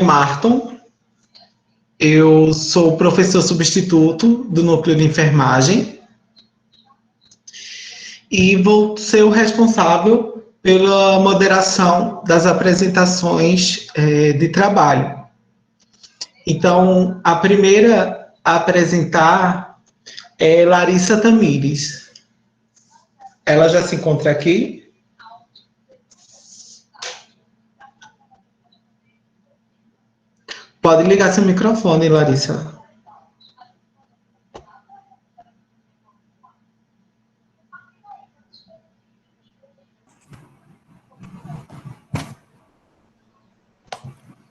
Marton, eu sou professor substituto do Núcleo de Enfermagem e vou ser o responsável pela moderação das apresentações de trabalho. Então, a primeira a apresentar é Larissa Tamires. Ela já se encontra aqui? Pode ligar seu microfone, Larissa.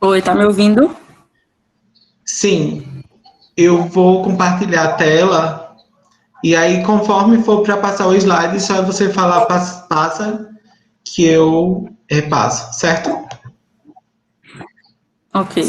Oi, tá me ouvindo? Sim, eu vou compartilhar a tela e aí conforme for para passar o slide, só você falar passa que eu repasso, certo? Ok.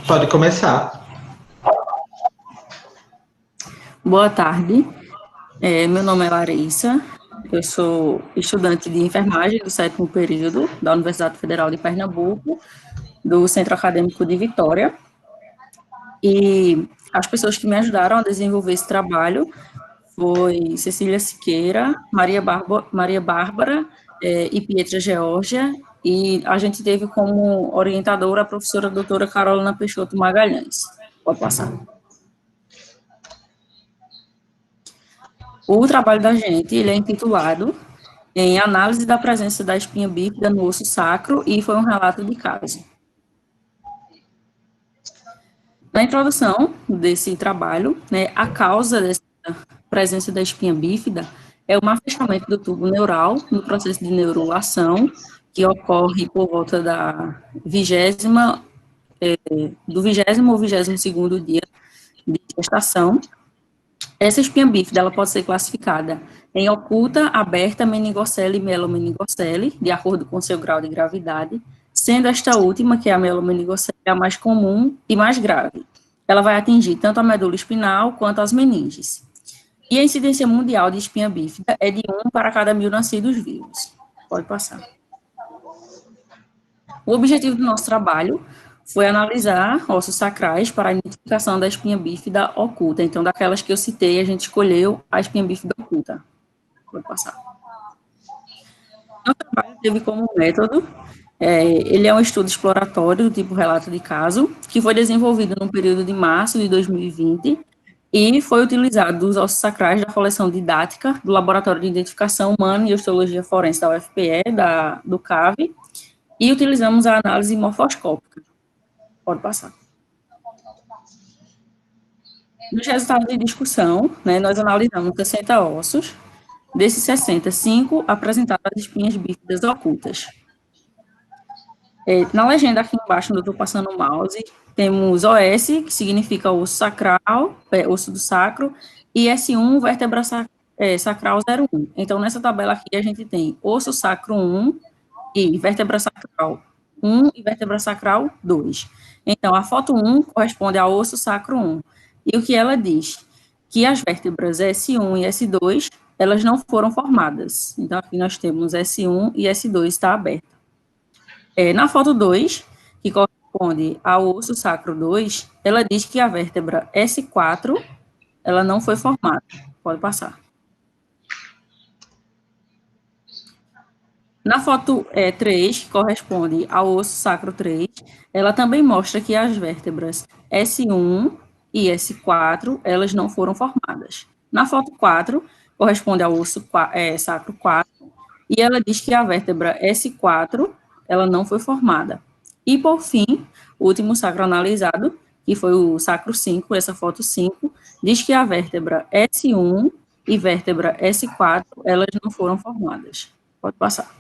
Pode começar. Boa tarde. Meu nome é Larissa. Eu sou estudante de enfermagem do 7º período da Universidade Federal de Pernambuco, do Centro Acadêmico de Vitória. E as pessoas que me ajudaram a desenvolver esse trabalho foi Cecília Siqueira, Maria Bárbara e Pietra Geórgia, e a gente teve como orientadora a professora doutora Carolina Peixoto Magalhães. Pode passar. O trabalho da gente, ele é intitulado em Análise da presença da espinha bífida no osso sacro e foi um relato de caso. Na introdução desse trabalho, né, a causa dessa presença da espinha bífida é o afastamento do tubo neural no processo de neurulação, que ocorre por volta do 20º ou 22º dia de gestação. Essa espinha bífida ela pode ser classificada em oculta, aberta, meningocele e melomeningocele, de acordo com seu grau de gravidade, sendo esta última, que é a melomeningocele, a mais comum e mais grave. Ela vai atingir tanto a medula espinal quanto as meninges. E a incidência mundial de espinha bífida é de 1 para cada 1.000 nascidos vivos. Pode passar. O objetivo do nosso trabalho foi analisar ossos sacrais para a identificação da espinha bífida oculta. Então, daquelas que eu citei, a gente escolheu a espinha bífida oculta. Pode passar. O trabalho teve como método, ele é um estudo exploratório do tipo relato de caso, que foi desenvolvido no período de março de 2020 e foi utilizado dos ossos sacrais da coleção didática do Laboratório de Identificação Humana e Osteologia Forense da UFPE, do CAV, e utilizamos a análise morfoscópica. Pode passar. Nos resultados de discussão, né, nós analisamos 60 ossos. Desses 60, 5 apresentavam as espinhas bífidas ocultas. Na legenda aqui embaixo, onde eu estou passando o mouse, temos OS, que significa osso sacral, osso do sacro, e S1, vértebra sacral 01. Então, nessa tabela aqui, a gente tem osso sacro 1 e vértebra sacral 1 e vértebra sacral 2. Então, a foto 1 corresponde ao osso sacro 1. E o que ela diz? Que as vértebras S1 e S2, elas não foram formadas. Então, aqui nós temos S1 e S2 está aberto. Na foto 2, que corresponde ao osso sacro 2, ela diz que a vértebra S4, ela não foi formada. Pode passar. Na foto 3, que corresponde ao osso sacro 3, ela também mostra que as vértebras S1 e S4, elas não foram formadas. Na foto 4, corresponde ao osso sacro 4, e ela diz que a vértebra S4, ela não foi formada. E, por fim, o último sacro analisado, que foi o sacro 5, essa foto 5, diz que a vértebra S1 e vértebra S4, elas não foram formadas. Pode passar.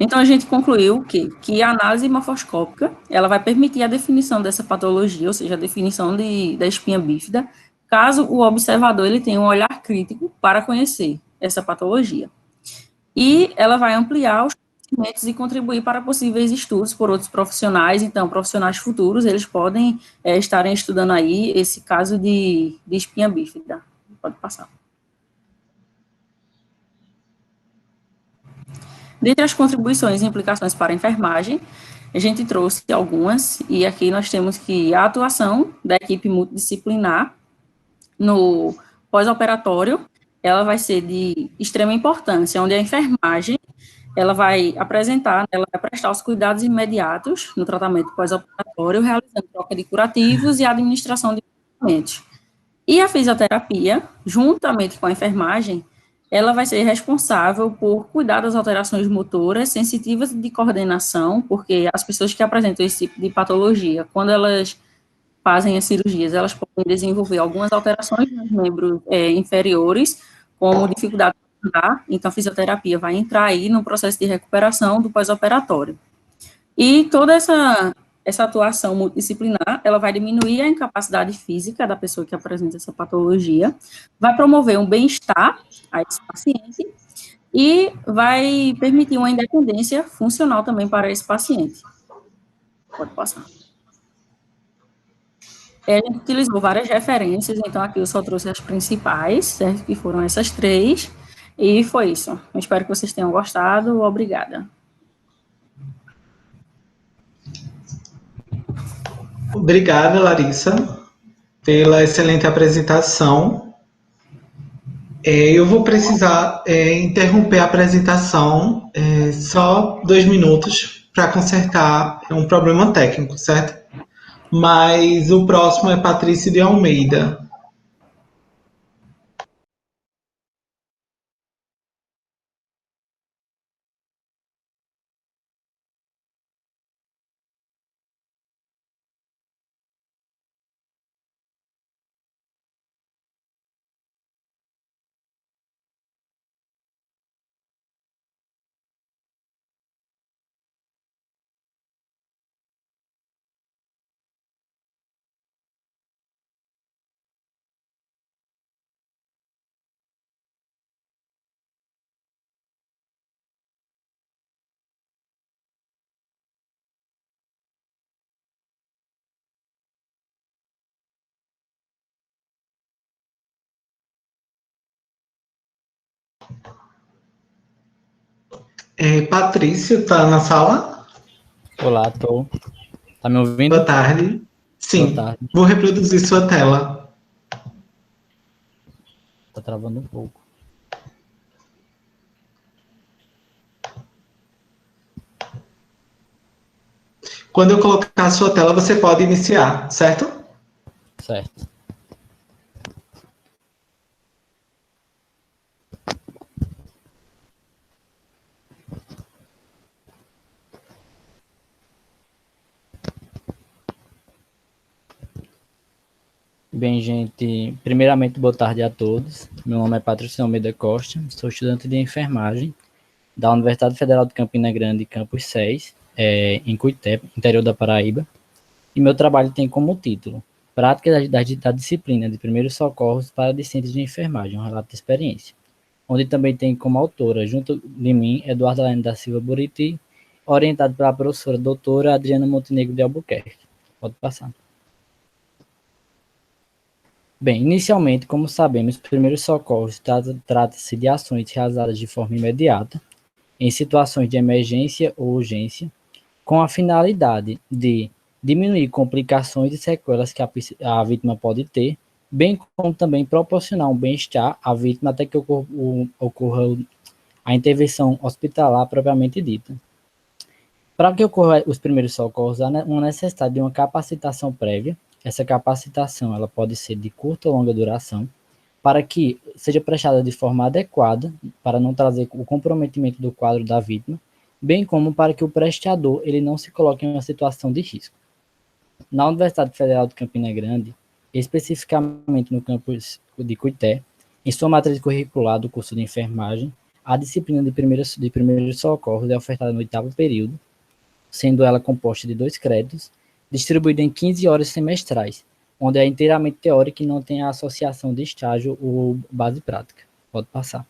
Então, a gente concluiu que a análise morfoscópica, ela vai permitir a definição dessa patologia, ou seja, a definição da espinha bífida, caso o observador ele tenha um olhar crítico para conhecer essa patologia. E ela vai ampliar os conhecimentos e contribuir para possíveis estudos por outros profissionais. Então, profissionais futuros, eles podem estarem estudando aí esse caso de espinha bífida. Pode passar. Dentre as contribuições e implicações para a enfermagem, a gente trouxe algumas, e aqui nós temos que a atuação da equipe multidisciplinar no pós-operatório, ela vai ser de extrema importância, onde a enfermagem, ela vai apresentar, ela vai prestar os cuidados imediatos no tratamento pós-operatório, realizando troca de curativos e administração de medicamentos. E a fisioterapia, juntamente com a enfermagem, ela vai ser responsável por cuidar das alterações motoras, sensitivas de coordenação, porque as pessoas que apresentam esse tipo de patologia, quando elas fazem as cirurgias, elas podem desenvolver algumas alterações nos membros inferiores, como dificuldade de andar, então a fisioterapia vai entrar aí no processo de recuperação do pós-operatório. E toda essa atuação multidisciplinar, ela vai diminuir a incapacidade física da pessoa que apresenta essa patologia, vai promover um bem-estar a esse paciente e vai permitir uma independência funcional também para esse paciente. Pode passar. A gente utilizou várias referências, então aqui eu só trouxe as principais, certo? Que foram essas 3, e foi isso. Eu espero que vocês tenham gostado. Obrigada. Obrigada, Larissa, pela excelente apresentação. Eu vou precisar interromper a apresentação só 2 minutos para consertar um problema técnico, certo? Mas o próximo é Patrícia de Almeida. Patrícia, está na sala? Olá, tô. Tá me ouvindo? Boa tarde. Sim, Boa tarde. vou reproduzir sua tela. Tá travando um pouco. Quando eu colocar a sua tela, você pode iniciar, certo? Certo. Bem, gente, primeiramente, boa tarde a todos. Meu nome é Patrícia Almeida Costa, sou estudante de enfermagem da Universidade Federal de Campina Grande, campus 6, em Cuité, interior da Paraíba. E meu trabalho tem como título Prática da disciplina de primeiros socorros para discentes de enfermagem, um relato de experiência, onde também tem como autora, junto de mim, Eduardo Helene da Silva Buriti, orientado pela professora doutora Adriana Montenegro de Albuquerque. Pode passar. Bem, inicialmente, como sabemos, primeiros socorros trata-se de ações realizadas de forma imediata, em situações de emergência ou urgência, com a finalidade de diminuir complicações e sequelas que a vítima pode ter, bem como também proporcionar um bem-estar à vítima até que ocorra a intervenção hospitalar propriamente dita. Para que ocorra os primeiros socorros, há uma necessidade de uma capacitação prévia. Essa capacitação ela pode ser de curta ou longa duração, para que seja prestada de forma adequada, para não trazer o comprometimento do quadro da vítima, bem como para que o prestador ele não se coloque em uma situação de risco. Na Universidade Federal de Campina Grande, especificamente no campus de Cuité, em sua matriz curricular do curso de enfermagem, a disciplina de primeiros socorros é ofertada no 8º período, sendo ela composta de 2 créditos, distribuída em 15 horas semestrais, onde é inteiramente teórica e não tem a associação de estágio ou base prática. Pode passar.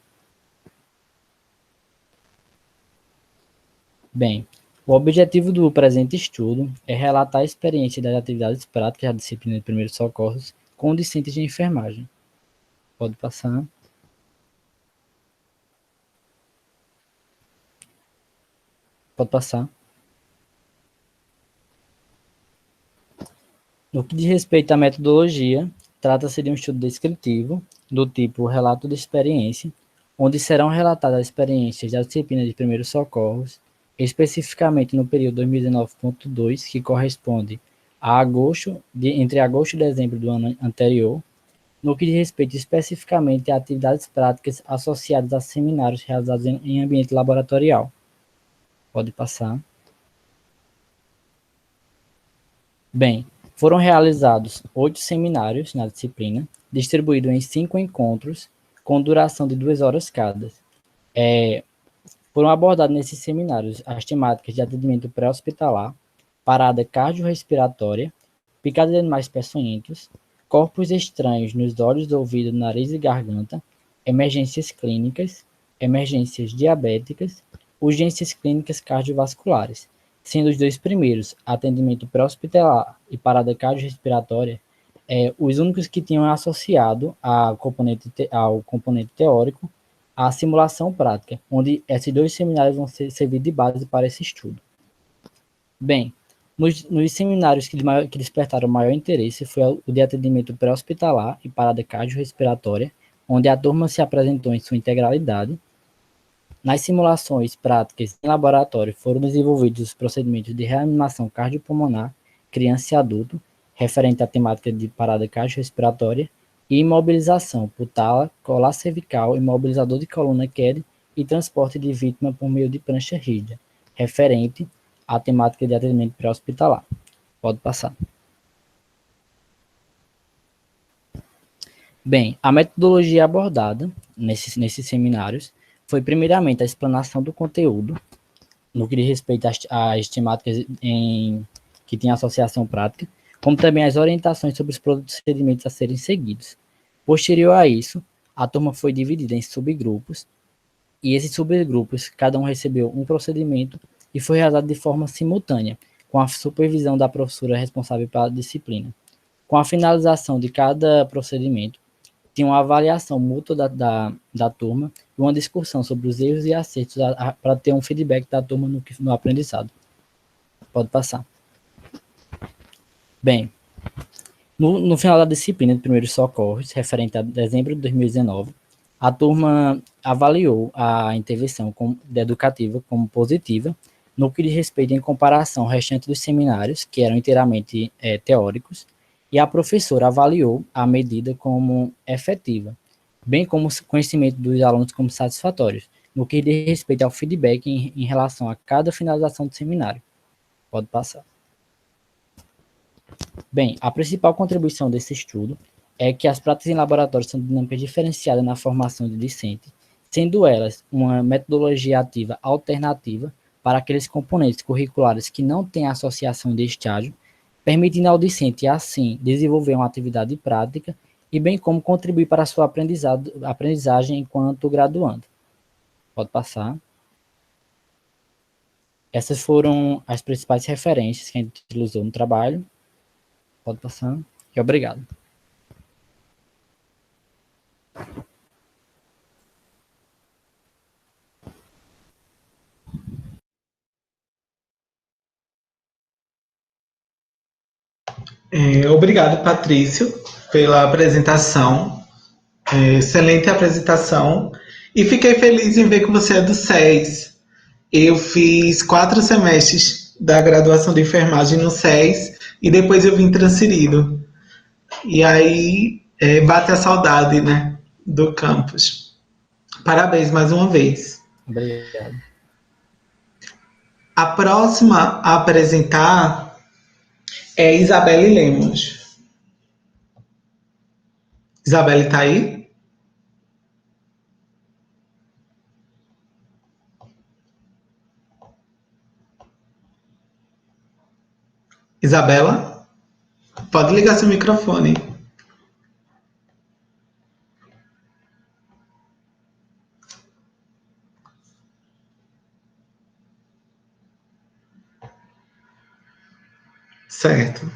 Bem, o objetivo do presente estudo é relatar a experiência das atividades práticas da disciplina de primeiros socorros com discentes de enfermagem. Pode passar. Pode passar. No que diz respeito à metodologia, trata-se de um estudo descritivo, do tipo relato de experiência, onde serão relatadas as experiências da disciplina de primeiros socorros, especificamente no período 2019.2, que corresponde a entre agosto e dezembro do ano anterior, no que diz respeito especificamente a atividades práticas associadas a seminários realizados em ambiente laboratorial. Pode passar. Bem, foram realizados 8 seminários na disciplina, distribuídos em 5 encontros, com duração de 2 horas cada. Foram abordadas nesses seminários as temáticas de atendimento pré-hospitalar, parada cardiorrespiratória, picada de animais peçonhentos, corpos estranhos nos olhos, ouvidos, nariz e garganta, emergências clínicas, emergências diabéticas, urgências clínicas cardiovasculares, sendo os 2 primeiros, atendimento pré-hospitalar e parada cardiorrespiratória, os únicos que tinham associado ao componente teórico a simulação prática, onde esses 2 seminários vão servir de base para esse estudo. Bem, nos seminários que despertaram maior interesse foi o de atendimento pré-hospitalar e parada cardiorrespiratória, onde a turma se apresentou em sua integralidade. Nas simulações práticas em laboratório foram desenvolvidos os procedimentos de reanimação cardiopulmonar, criança e adulto, referente à temática de parada cardiorrespiratória, e imobilização por tala, colar cervical, imobilizador de coluna QED e transporte de vítima por meio de prancha rígida, referente à temática de atendimento pré-hospitalar. Pode passar. Bem, a metodologia abordada nesses seminários foi primeiramente a explanação do conteúdo, no que diz respeito às temáticas que têm associação prática, como também as orientações sobre os procedimentos a serem seguidos. Posterior a isso, a turma foi dividida em subgrupos, e esses subgrupos, cada um recebeu um procedimento e foi realizado de forma simultânea, com a supervisão da professora responsável pela disciplina. Com a finalização de cada procedimento, tinha uma avaliação mútua da turma e uma discussão sobre os erros e acertos para ter um feedback da turma no aprendizado. Pode passar. Bem, no final da disciplina de primeiros socorros, referente a dezembro de 2019, a turma avaliou a intervenção educativa como positiva, no que diz respeito em comparação ao restante dos seminários, que eram inteiramente teóricos, e a professora avaliou a medida como efetiva, bem como o conhecimento dos alunos como satisfatórios, no que diz respeito ao feedback em relação a cada finalização do seminário. Pode passar. Bem, a principal contribuição desse estudo é que as práticas em laboratório são dinâmicas diferenciadas na formação de discente, sendo elas uma metodologia ativa alternativa para aqueles componentes curriculares que não têm associação de estágio, permitindo ao discente, assim, desenvolver uma atividade prática e bem como contribuir para a sua aprendizagem enquanto graduando. Pode passar. Essas foram as principais referências que a gente utilizou no trabalho. Pode passar. E obrigado. Obrigado, Patrício, pela apresentação. Excelente apresentação. E fiquei feliz em ver que você é do SES. Eu fiz 4 semestres da graduação de enfermagem no SES e depois eu vim transferido. E aí bate a saudade, né, do campus. Parabéns mais uma vez. Obrigado. A próxima a apresentar é Isabelle Lemos. Isabelle tá aí? Isabela? Pode ligar seu microfone. Certo.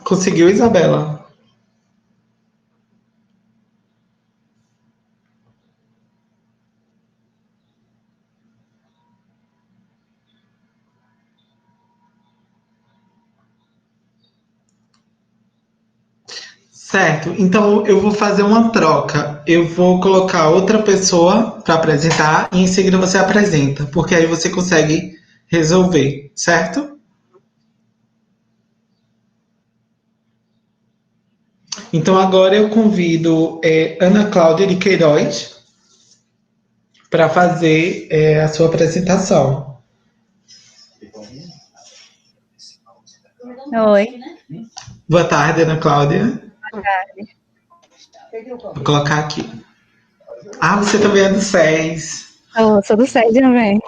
Conseguiu, Isabela? Certo, então eu vou fazer uma troca. Eu vou colocar outra pessoa para apresentar e em seguida você apresenta, porque aí você consegue resolver, certo? Então agora eu convido Ana Cláudia de Queiroz para fazer a sua apresentação. Oi. Boa tarde, Ana Cláudia. Boa tarde. Vou colocar aqui. Ah, você também é do SES. Sou do SED também.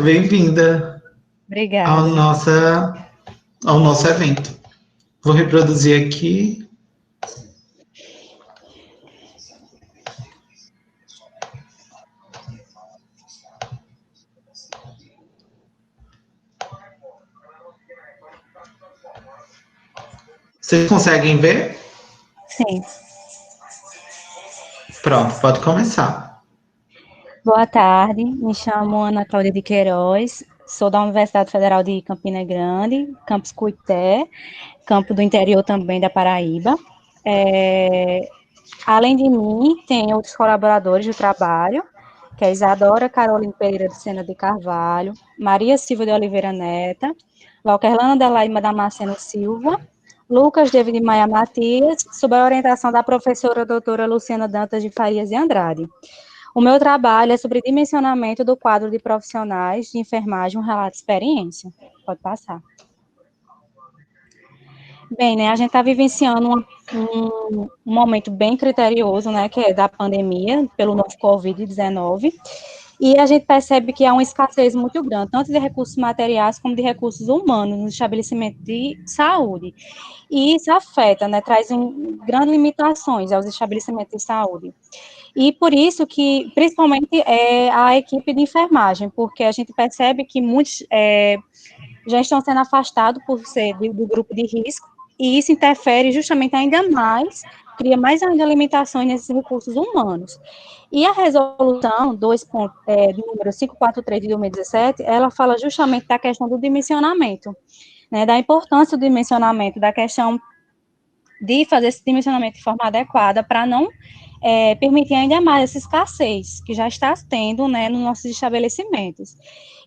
Bem-vinda Obrigada. ao nosso evento. Vou reproduzir aqui. Vocês conseguem ver? Sim. Pronto, pode começar. Boa tarde, me chamo Ana Cláudia de Queiroz, sou da Universidade Federal de Campina Grande, campus Cuité, campo do interior também da Paraíba. Além de mim, tem outros colaboradores do trabalho, que é Isadora Caroline Pereira de Sena de Carvalho, Maria Silva de Oliveira Neta, Valquerlana Delaima Damasceno Silva, Lucas David Maia Matias, sob a orientação da professora doutora Luciana Dantas de Farias de Andrade. O meu trabalho é sobre dimensionamento do quadro de profissionais de enfermagem, um relato de experiência. Pode passar. Bem, né, a gente está vivenciando um momento bem criterioso, né, que é da pandemia, pelo novo Covid-19, e a gente percebe que há uma escassez muito grande, tanto de recursos materiais como de recursos humanos no estabelecimento de saúde. E isso afeta, né, traz grandes limitações aos estabelecimentos de saúde. E por isso que, principalmente, a equipe de enfermagem, porque a gente percebe que muitos já estão sendo afastados por ser do grupo de risco, e isso interfere justamente ainda mais, cria mais ainda limitações nesses recursos humanos. E a resolução de número 543 de 2017, ela fala justamente da questão do dimensionamento, né, da importância do dimensionamento, da questão de fazer esse dimensionamento de forma adequada para não permitir ainda mais essa escassez que já está tendo, né, nos nossos estabelecimentos.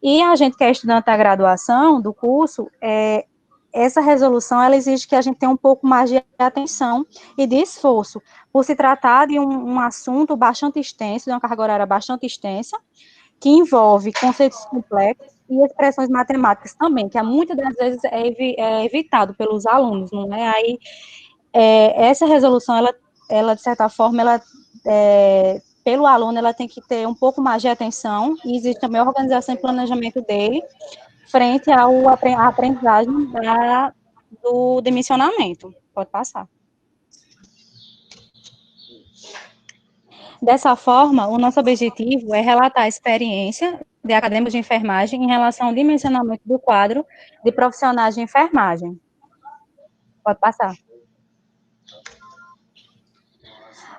E a gente que é estudante da graduação, do curso, essa resolução, ela exige que a gente tenha um pouco mais de atenção e de esforço, por se tratar de um assunto bastante extenso, de uma carga horária bastante extensa, que envolve conceitos complexos e expressões matemáticas também, que muitas das vezes é evitado pelos alunos, não é? Aí, essa resolução, ela de certa forma, pelo aluno, ela tem que ter um pouco mais de atenção, e existe também a organização e planejamento dele, frente à aprendizagem do dimensionamento. Pode passar. Dessa forma, o nosso objetivo é relatar a experiência de acadêmicos de enfermagem em relação ao dimensionamento do quadro de profissionais de enfermagem. Pode passar.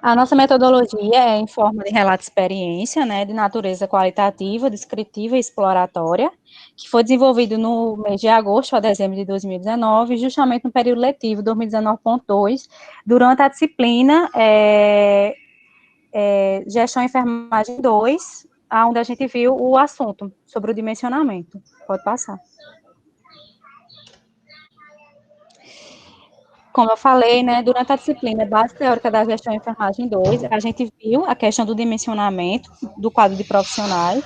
A nossa metodologia é em forma de relato de experiência, né, de natureza qualitativa, descritiva e exploratória, que foi desenvolvido no mês de agosto a dezembro de 2019, justamente no período letivo 2019.2, durante a disciplina Gestão e Enfermagem 2, onde a gente viu o assunto sobre o dimensionamento. Pode passar. Como eu falei, né, durante a disciplina Base Teórica da Gestão e Enfermagem 2, a gente viu a questão do dimensionamento do quadro de profissionais,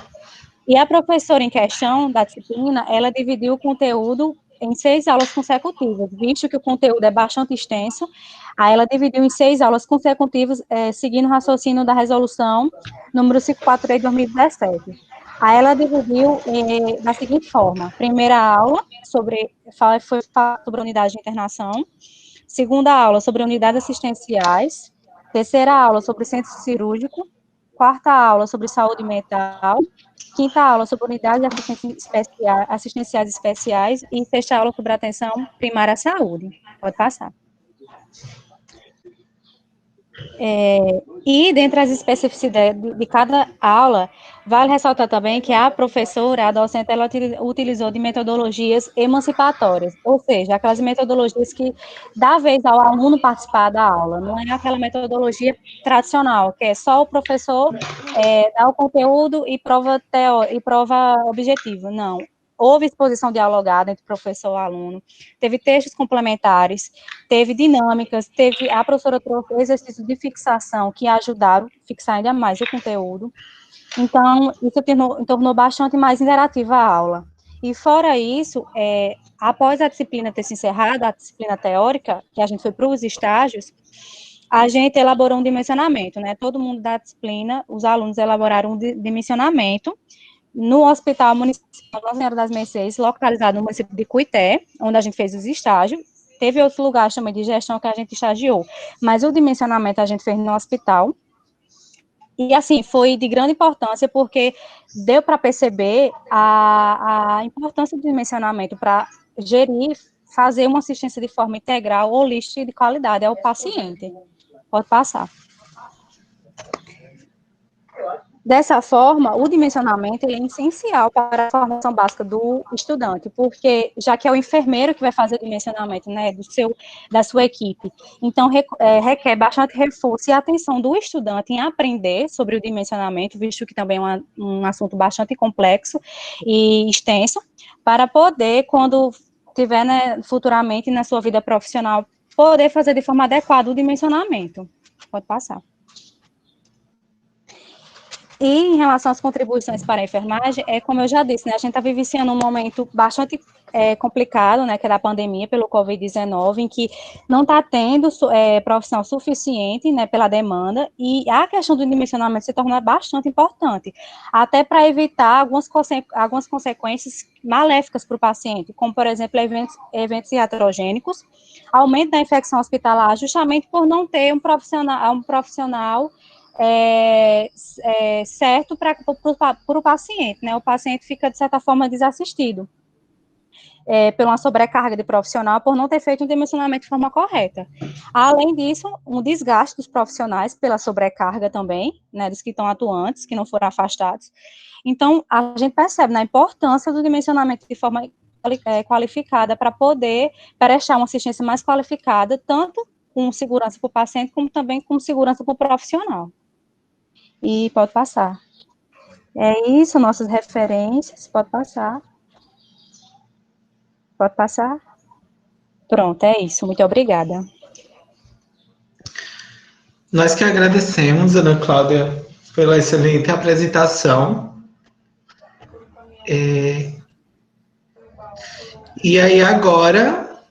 e a professora em questão da disciplina, ela dividiu o conteúdo em 6 aulas consecutivas, visto que o conteúdo é bastante extenso, aí ela dividiu em 6 aulas consecutivas, seguindo o raciocínio da resolução número 543 de 2017. Aí ela dividiu da seguinte forma: primeira aula foi sobre a unidade de internação, segunda aula sobre unidades assistenciais, terceira aula sobre centro cirúrgico, quarta aula sobre saúde mental, quinta aula sobre unidades assistenciais especiais e sexta aula sobre atenção primária à saúde. Pode passar. E, dentre as especificidades de cada aula, vale ressaltar também que a professora, a docente, ela utilizou de metodologias emancipatórias, ou seja, aquelas metodologias que dá vez ao aluno participar da aula, não é aquela metodologia tradicional, que é só o professor dar o conteúdo e prova objetiva, não. Houve exposição dialogada entre professor e aluno, teve textos complementares, teve dinâmicas, a professora trouxe exercícios de fixação que ajudaram a fixar ainda mais o conteúdo. Então, isso tornou bastante mais interativa a aula. E fora isso, após a disciplina ter se encerrado, a disciplina teórica, que a gente foi para os estágios, a gente elaborou um dimensionamento, né? Todo mundo da disciplina, os alunos elaboraram um dimensionamento no Hospital Municipal Nossa Senhora das Mercês, localizado no município de Cuité, onde a gente fez os estágios. Teve outros lugares também de gestão que a gente estagiou, mas o dimensionamento a gente fez no hospital. E, assim, foi de grande importância, porque deu para perceber a importância do dimensionamento para gerir, fazer uma assistência de forma integral, holística e de qualidade ao paciente. Pode passar. Dessa forma, o dimensionamento é essencial para a formação básica do estudante, porque já que é o enfermeiro que vai fazer o dimensionamento, né, da sua equipe, então requer bastante reforço e atenção do estudante em aprender sobre o dimensionamento, visto que também é um assunto bastante complexo e extenso, para poder, quando tiver, né, futuramente na sua vida profissional, poder fazer de forma adequada o dimensionamento. Pode passar. E em relação às contribuições para a enfermagem, como eu já disse, né, a gente está vivenciando um momento bastante complicado, né, que é da pandemia pelo Covid-19, em que não está tendo profissional suficiente, né, pela demanda, e a questão do dimensionamento se torna bastante importante, até para evitar algumas consequências maléficas para o paciente, como, por exemplo, eventos iatrogênicos, aumento da infecção hospitalar, justamente por não ter um profissional certo para o paciente, né? O paciente fica, de certa forma, desassistido por uma sobrecarga de profissional, por não ter feito um dimensionamento de forma correta. Além disso, um desgaste dos profissionais pela sobrecarga também, né, dos que estão atuantes, que não foram afastados. Então, a gente percebe, né, a importância do dimensionamento de forma qualificada para poder prestar uma assistência mais qualificada, tanto com segurança para o paciente, como também com segurança para o profissional. E pode passar. É isso, nossas referências, pode passar. Pode passar? Pronto, é isso, muito obrigada. Nós que agradecemos, Ana Cláudia, pela excelente apresentação. E aí agora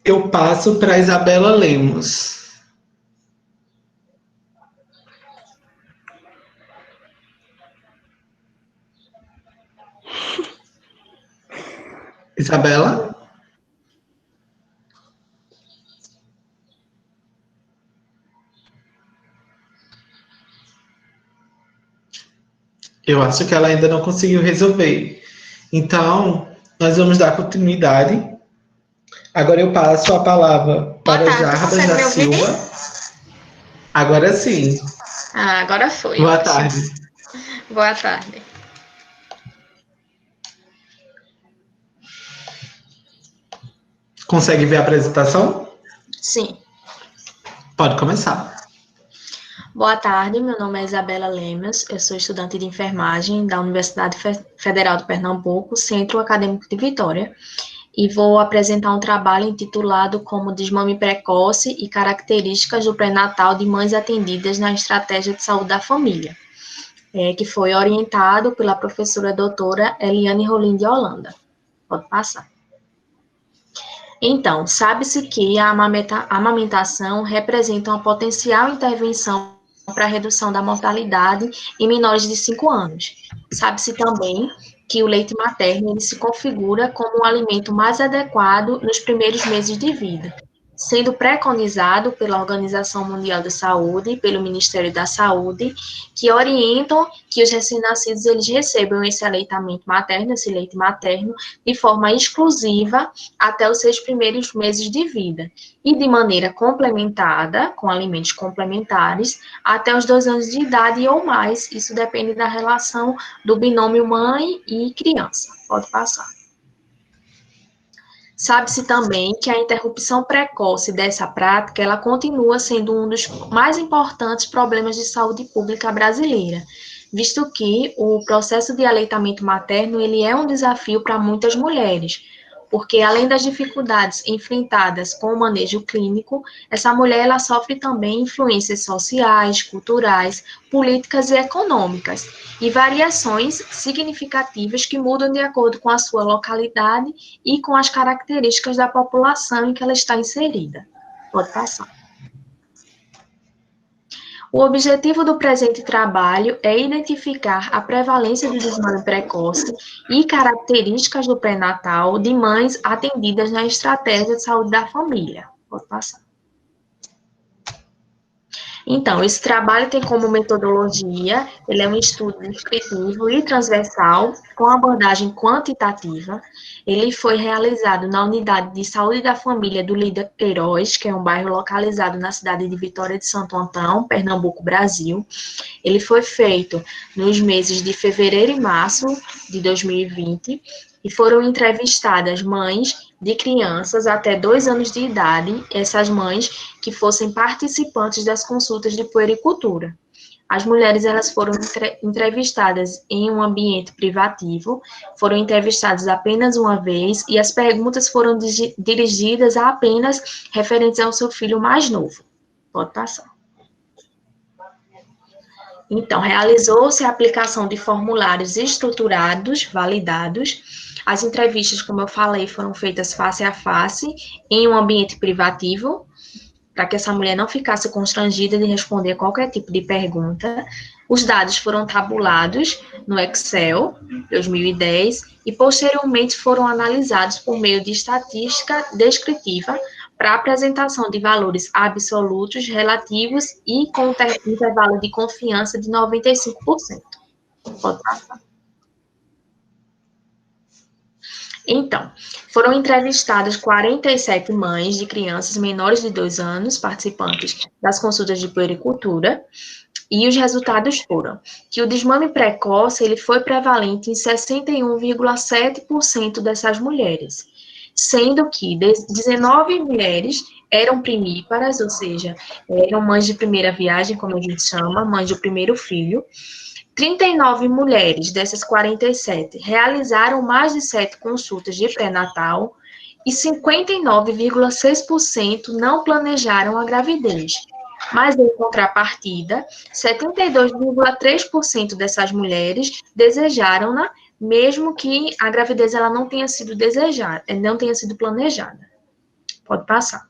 eu passo para a Isabela Lemos. Isabela? Eu acho que ela ainda não conseguiu resolver. Então, nós vamos dar continuidade. Agora eu passo a palavra para Jarbas da Silva. Agora sim. Ah, agora foi. Boa Ótimo. tarde. Boa tarde. Consegue ver a apresentação? Sim. Pode começar. Boa tarde, meu nome é Isabela Lemos, eu sou estudante de enfermagem da Universidade Federal de Pernambuco, Centro Acadêmico de Vitória, e vou apresentar um trabalho intitulado como Desmame Precoce e Características do Pré-Natal de Mães Atendidas na Estratégia de Saúde da Família, que foi orientado pela professora doutora Eliane Rolim de Holanda. Pode passar. Então, sabe-se que a amamentação representa uma potencial intervenção para a redução da mortalidade em menores de 5 anos. Sabe-se também que o leite materno ele se configura como um alimento mais adequado nos primeiros meses de vida, sendo preconizado pela Organização Mundial da Saúde e pelo Ministério da Saúde, que orientam que os recém-nascidos eles recebam esse leite materno, de forma exclusiva até os 6 primeiros meses de vida, e de maneira complementada, com alimentos complementares, até os 2 anos de idade ou mais. Isso depende da relação do binômio mãe e criança. Pode passar. Sabe-se também que a interrupção precoce dessa prática, ela continua sendo um dos mais importantes problemas de saúde pública brasileira, visto que o processo de aleitamento materno, ele é um desafio para muitas mulheres, porque além das dificuldades enfrentadas com o manejo clínico, essa mulher ela sofre também influências sociais, culturais, políticas e econômicas, e variações significativas que mudam de acordo com a sua localidade e com as características da população em que ela está inserida. Pode passar. O objetivo do presente trabalho é identificar a prevalência do desmame precoce e características do pré-natal de mães atendidas na estratégia de saúde da família. Pode passar. Então, esse trabalho tem como metodologia, ele é um estudo descritivo e transversal, com abordagem quantitativa. Ele foi realizado na Unidade de Saúde da Família do Lida Queiroz, que é um bairro localizado na cidade de Vitória de Santo Antão, Pernambuco, Brasil. Ele foi feito nos meses de fevereiro e março de 2020, e foram entrevistadas mães de crianças até 2 anos de idade, essas mães que fossem participantes das consultas de puericultura. As mulheres elas foram entrevistadas em um ambiente privativo, foram entrevistadas apenas uma vez, e as perguntas foram dirigidas a apenas referentes ao seu filho mais novo. Pode passar. Então, realizou-se a aplicação de formulários estruturados, validados. As entrevistas, como eu falei, foram feitas face a face, em um ambiente privativo, para que essa mulher não ficasse constrangida de responder qualquer tipo de pergunta. Os dados foram tabulados no Excel 2010 e posteriormente foram analisados por meio de estatística descritiva para apresentação de valores absolutos, relativos e com intervalo de confiança de 95%. Pode passar. Então, foram entrevistadas 47 mães de crianças menores de 2 anos, participantes das consultas de puericultura, e os resultados foram que o desmame precoce ele foi prevalente em 61,7% dessas mulheres, sendo que 19 mulheres eram primíparas, ou seja, eram mães de primeira viagem, como a gente chama, mães do primeiro filho. 39 mulheres dessas 47 realizaram mais de 7 consultas de pré-natal e 59,6% não planejaram a gravidez. Mas, em contrapartida, 72,3% dessas mulheres desejaram-na, mesmo que a gravidez ela não tenha sido desejada, não tenha sido planejada. Pode passar.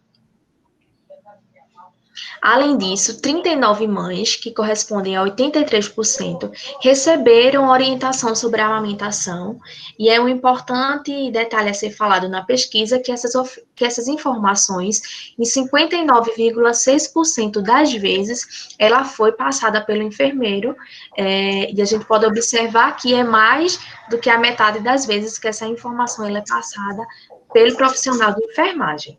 Além disso, 39 mães, que correspondem a 83%, receberam orientação sobre a amamentação, e é um importante detalhe a ser falado na pesquisa que essas informações, em 59,6% das vezes, ela foi passada pelo enfermeiro, e a gente pode observar que é mais do que a metade das vezes que essa informação ela é passada pelo profissional de enfermagem.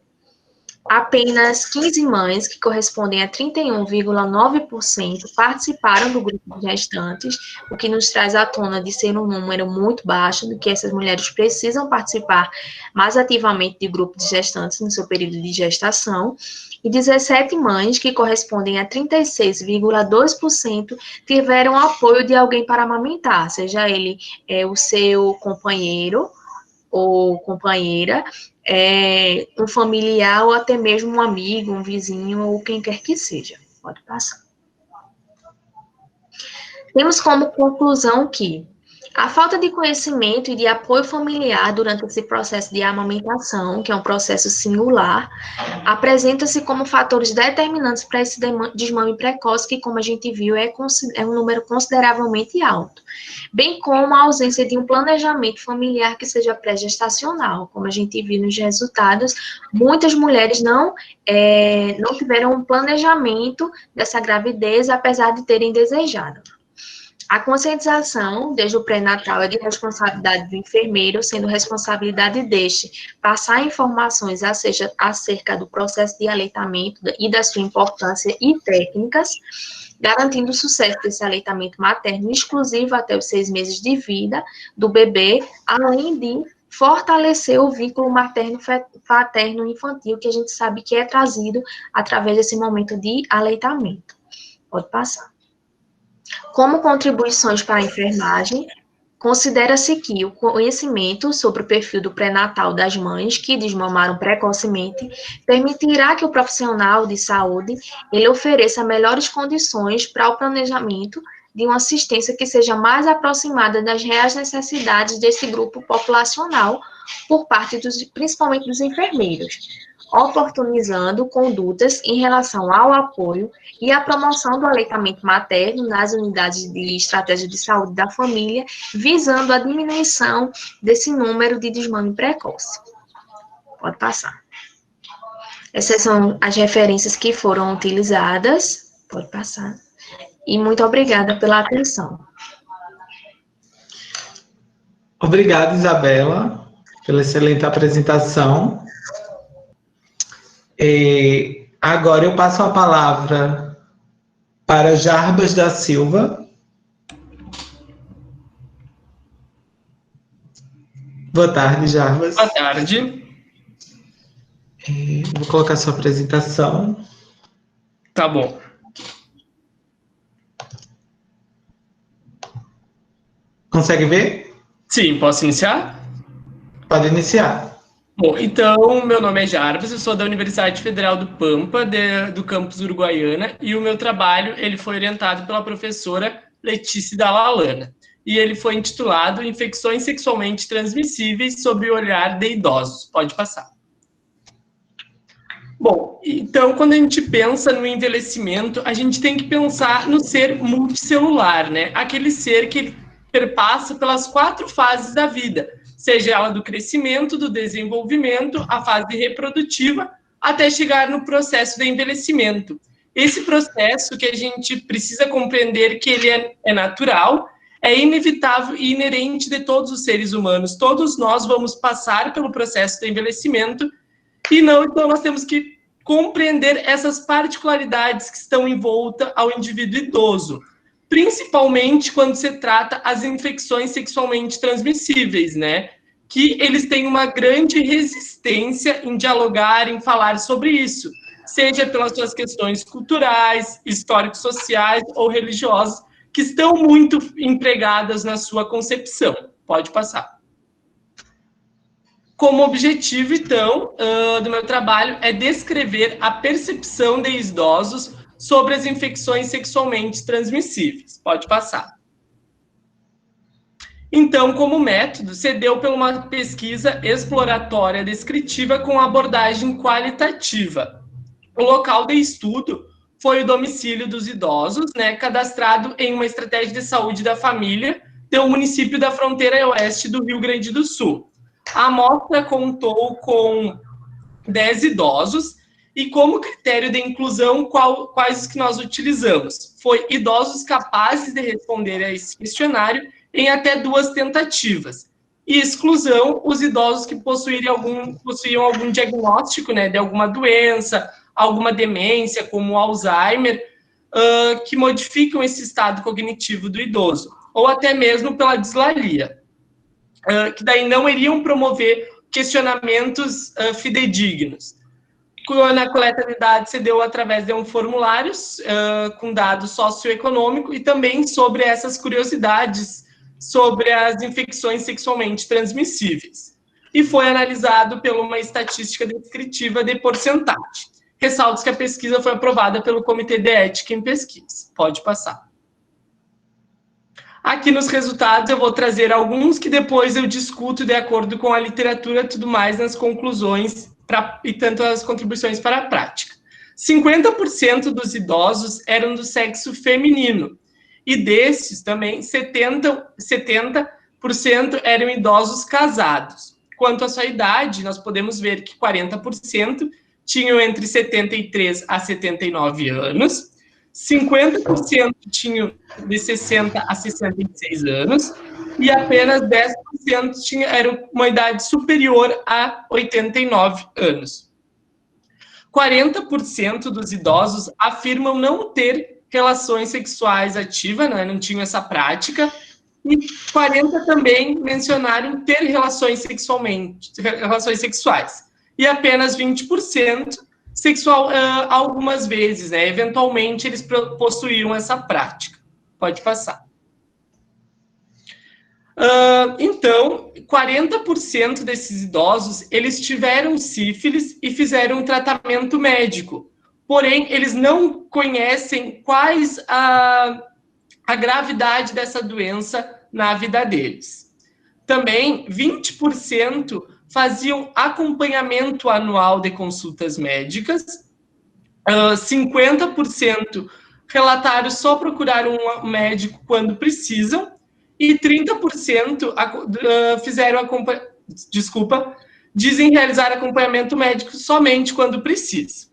Apenas 15 mães, que correspondem a 31,9%, participaram do grupo de gestantes, o que nos traz à tona de ser um número muito baixo, de que essas mulheres precisam participar mais ativamente de grupo de gestantes no seu período de gestação, e 17 mães, que correspondem a 36,2%, tiveram apoio de alguém para amamentar, seja ele o seu companheiro ou companheira, um familiar ou até mesmo um amigo, um vizinho ou quem quer que seja. Pode passar. Temos como conclusão que a falta de conhecimento e de apoio familiar durante esse processo de amamentação, que é um processo singular, apresenta-se como fatores determinantes para esse desmame precoce, que, como a gente viu, é um número consideravelmente alto, bem como a ausência de um planejamento familiar que seja pré-gestacional. Como a gente viu nos resultados, muitas mulheres não tiveram um planejamento dessa gravidez, apesar de terem desejado. A conscientização, desde o pré-natal, é de responsabilidade do enfermeiro, sendo responsabilidade deste passar informações acerca do processo de aleitamento e da sua importância e técnicas, garantindo o sucesso desse aleitamento materno exclusivo até os 6 meses de vida do bebê, além de fortalecer o vínculo materno-paterno-infantil, que a gente sabe que é trazido através desse momento de aleitamento. Pode passar. Como contribuições para a enfermagem, considera-se que o conhecimento sobre o perfil do pré-natal das mães que desmamaram precocemente permitirá que o profissional de saúde ele ofereça melhores condições para o planejamento de uma assistência que seja mais aproximada das reais necessidades desse grupo populacional por parte principalmente dos enfermeiros, oportunizando condutas em relação ao apoio e à promoção do aleitamento materno nas unidades de estratégia de saúde da família, visando a diminuição desse número de desmame precoce. Pode passar. Essas são as referências que foram utilizadas. Pode passar. E muito obrigada pela atenção. Obrigado, Isabela, pela excelente apresentação. Agora eu passo a palavra para Jarbas da Silva. Boa tarde, Jarbas. Boa tarde. Vou colocar sua apresentação. Tá bom. Consegue ver? Sim, posso iniciar? Pode iniciar. Bom, então, meu nome é Jarbas, eu sou da Universidade Federal do Pampa, do campus Uruguaiana, e o meu trabalho ele foi orientado pela professora Letícia Dallalana, e ele foi intitulado Infecções Sexualmente Transmissíveis sob o Olhar de Idosos. Pode passar. Bom, então, quando a gente pensa no envelhecimento, a gente tem que pensar no ser multicelular, né? Aquele ser que perpassa pelas 4 fases da vida, seja ela do crescimento, do desenvolvimento, a fase reprodutiva, até chegar no processo de envelhecimento. Esse processo que a gente precisa compreender que ele é natural, é inevitável e inerente de todos os seres humanos. Todos nós vamos passar pelo processo de envelhecimento então nós temos que compreender essas particularidades que estão em volta ao indivíduo idoso, principalmente quando se trata as infecções sexualmente transmissíveis, né? Que eles têm uma grande resistência em dialogar, em falar sobre isso, seja pelas suas questões culturais, históricos-sociais ou religiosas, que estão muito empregadas na sua concepção. Pode passar. Como objetivo, então, do meu trabalho é descrever a percepção de idosos sobre as infecções sexualmente transmissíveis. Pode passar. Então, como método, se deu por uma pesquisa exploratória descritiva com abordagem qualitativa. O local de estudo foi o domicílio dos idosos, né, cadastrado em uma estratégia de saúde da família do município da fronteira oeste do Rio Grande do Sul. A amostra contou com 10 idosos e como critério de inclusão, quais os que nós utilizamos? Foi idosos capazes de responder a esse questionário em até 2 tentativas. e exclusão os idosos que possuíam algum diagnóstico, né, de alguma doença, alguma demência, como Alzheimer, que modificam esse estado cognitivo do idoso, ou até mesmo pela dislalia, que daí não iriam promover questionamentos fidedignos. Na coleta de dados se deu através de formulários com dados socioeconômicos e também sobre essas curiosidades sobre as infecções sexualmente transmissíveis. E foi analisado por uma estatística descritiva de porcentagem. Ressalto que a pesquisa foi aprovada pelo Comitê de Ética em Pesquisa. Pode passar. Aqui nos resultados eu vou trazer alguns que depois eu discuto de acordo com a literatura e tudo mais nas conclusões e tanto as contribuições para a prática. 50% dos idosos eram do sexo feminino e desses também 70% eram idosos casados. Quanto à sua idade, nós podemos ver que 40% tinham entre 73 a 79 anos, 50% tinham de 60 a 66 anos e apenas 10% eram uma idade superior a 89 anos. 40% dos idosos afirmam não ter relações sexuais ativas, né, não tinham essa prática, e 40% também mencionaram ter relações sexuais. E apenas 20% sexual algumas vezes, né? Eventualmente eles possuíram essa prática. Pode passar. Então, 40% desses idosos, eles tiveram sífilis e fizeram um tratamento médico. Porém, eles não conhecem quais a gravidade dessa doença na vida deles. Também, 20% faziam acompanhamento anual de consultas médicas, 50% relataram só procurar um médico quando precisam, e 30% dizem realizar acompanhamento médico somente quando precisa.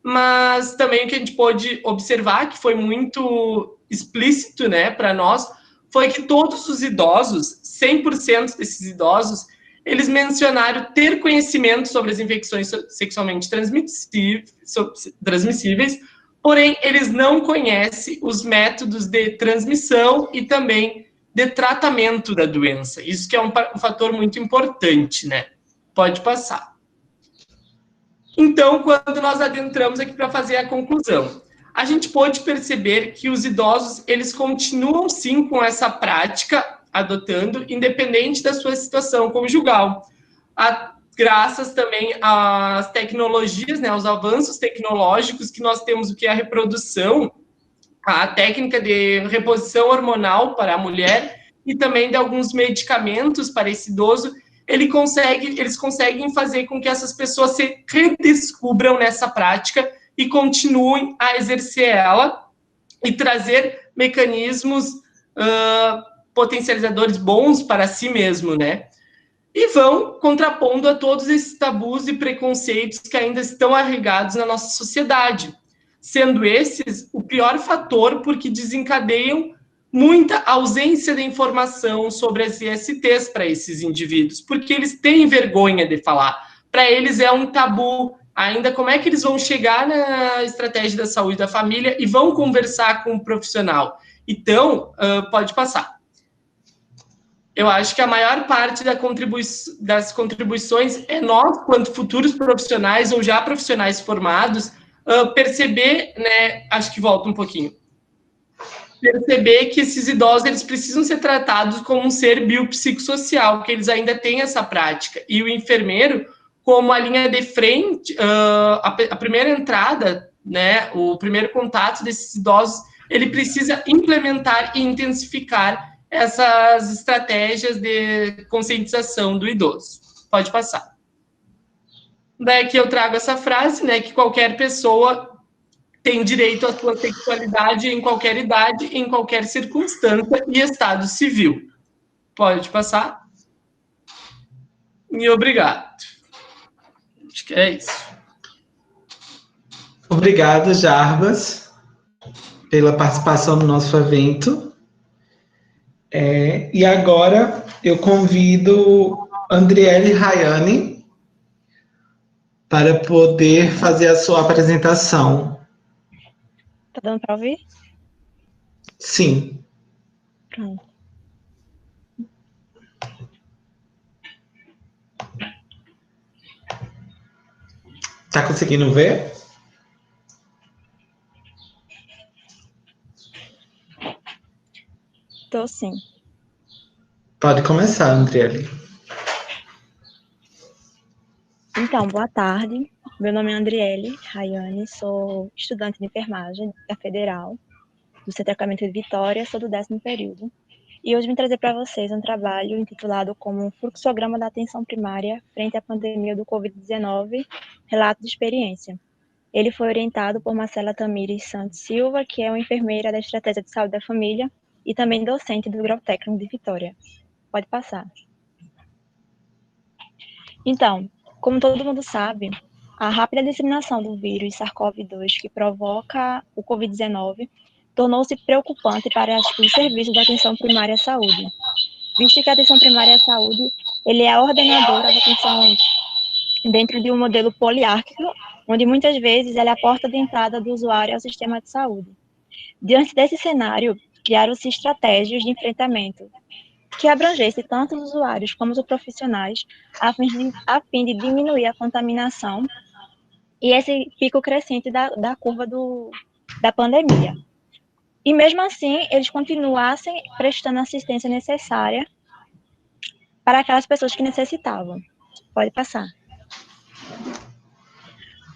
Mas também o que a gente pôde observar, que foi muito explícito, né, para nós, foi que todos os idosos, 100% desses idosos, eles mencionaram ter conhecimento sobre as infecções sexualmente transmissíveis, porém, eles não conhecem os métodos de transmissão e também de tratamento da doença. Isso que é um fator muito importante, né? Pode passar. Então, quando nós adentramos aqui para fazer a conclusão, a gente pode perceber que os idosos, eles continuam sim com essa prática, adotando, independente da sua situação conjugal. Graças também às tecnologias, né, aos avanços tecnológicos que nós temos, o que é a reprodução, a técnica de reposição hormonal para a mulher e também de alguns medicamentos para esse idoso, eles conseguem fazer com que essas pessoas se redescubram nessa prática e continuem a exercer ela e trazer mecanismos potencializadores bons para si mesmo, né? E vão contrapondo a todos esses tabus e preconceitos que ainda estão arraigados na nossa sociedade, sendo esses o pior fator porque desencadeiam muita ausência de informação sobre as ISTs para esses indivíduos, porque eles têm vergonha de falar. Para eles é um tabu. Ainda como é que eles vão chegar na estratégia da saúde da família e vão conversar com o profissional? Então, pode passar. Eu acho que a maior parte das contribuições é nós, quanto futuros profissionais ou já profissionais formados, perceber, né, acho que volta um pouquinho, perceber que esses idosos eles precisam ser tratados como um ser biopsicossocial, que eles ainda têm essa prática. E o enfermeiro, como a linha de frente, a primeira entrada, né, o primeiro contato desses idosos, ele precisa implementar e intensificar essas estratégias de conscientização do idoso. Pode passar. Daí que eu trago essa frase, né, que qualquer pessoa tem direito à sua sexualidade em qualquer idade, em qualquer circunstância e estado civil. Pode passar. E obrigado. Acho que é isso. Obrigado, Jarbas, pela participação no nosso evento. E agora eu convido Andriele Rayane para poder fazer a sua apresentação. Tá dando para ouvir? Sim. Pronto. Tá conseguindo ver? Tô sim. Pode começar, Andriele. Então, boa tarde. Meu nome é Andriele Rayane, sou estudante de enfermagem da Federal, do Centro de Acamento de Vitória, sou do 10º período. E hoje vim trazer para vocês um trabalho intitulado como Fluxograma da Atenção Primária frente à pandemia do Covid-19, relato de experiência. Ele foi orientado por Marcela Tamires Santos Silva, que é uma enfermeira da Estratégia de Saúde da Família e também docente do Grau Técnico de Vitória. Pode passar. Então, como todo mundo sabe, a rápida disseminação do vírus SARS-CoV-2 que provoca o Covid-19 tornou-se preocupante para os serviços da atenção primária à saúde, visto que a atenção primária à saúde ele é a ordenadora da atenção dentro de um modelo poliárquico, onde muitas vezes ela é a porta de entrada do usuário ao sistema de saúde. Diante desse cenário, criaram-se estratégias de enfrentamento que abrangesse tanto os usuários como os profissionais, a fim de diminuir a contaminação e esse pico crescente da curva da pandemia. E mesmo assim, eles continuassem prestando a assistência necessária para aquelas pessoas que necessitavam. Pode passar.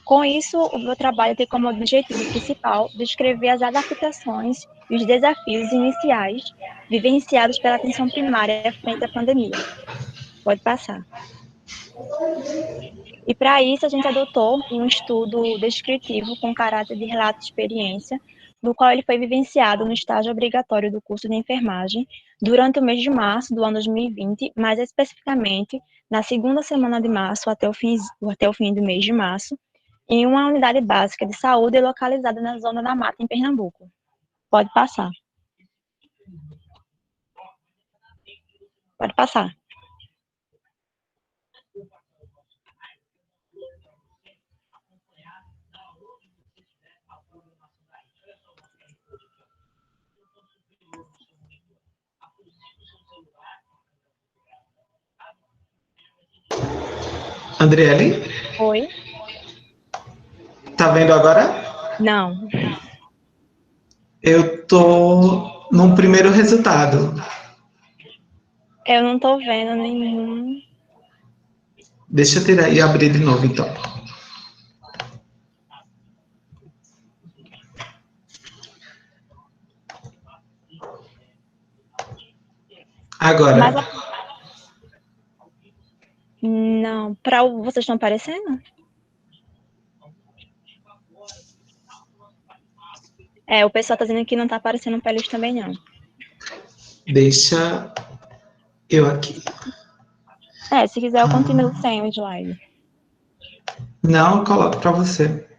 Com isso, o meu trabalho tem como objetivo principal descrever as adaptações e os desafios iniciais vivenciados pela atenção primária frente à pandemia. Pode passar. E para isso a gente adotou um estudo descritivo com caráter de relato de experiência, no qual ele foi vivenciado no estágio obrigatório do curso de enfermagem durante o mês de março do ano 2020, mais especificamente na segunda semana de março até o fim do mês de março, em uma unidade básica de saúde localizada na Zona da Mata, em Pernambuco. Pode passar. Pode passar. Andriele? Oi? Tá vendo agora? Não. Eu tô no primeiro resultado. Eu não estou vendo nenhum. Deixa eu tirar e abrir de novo, então. Agora. Não. Vocês estão aparecendo? O pessoal tá dizendo que não tá aparecendo para eles também, não. Deixa eu aqui. Se quiser eu continuo sem o slide. Não, eu coloco para você.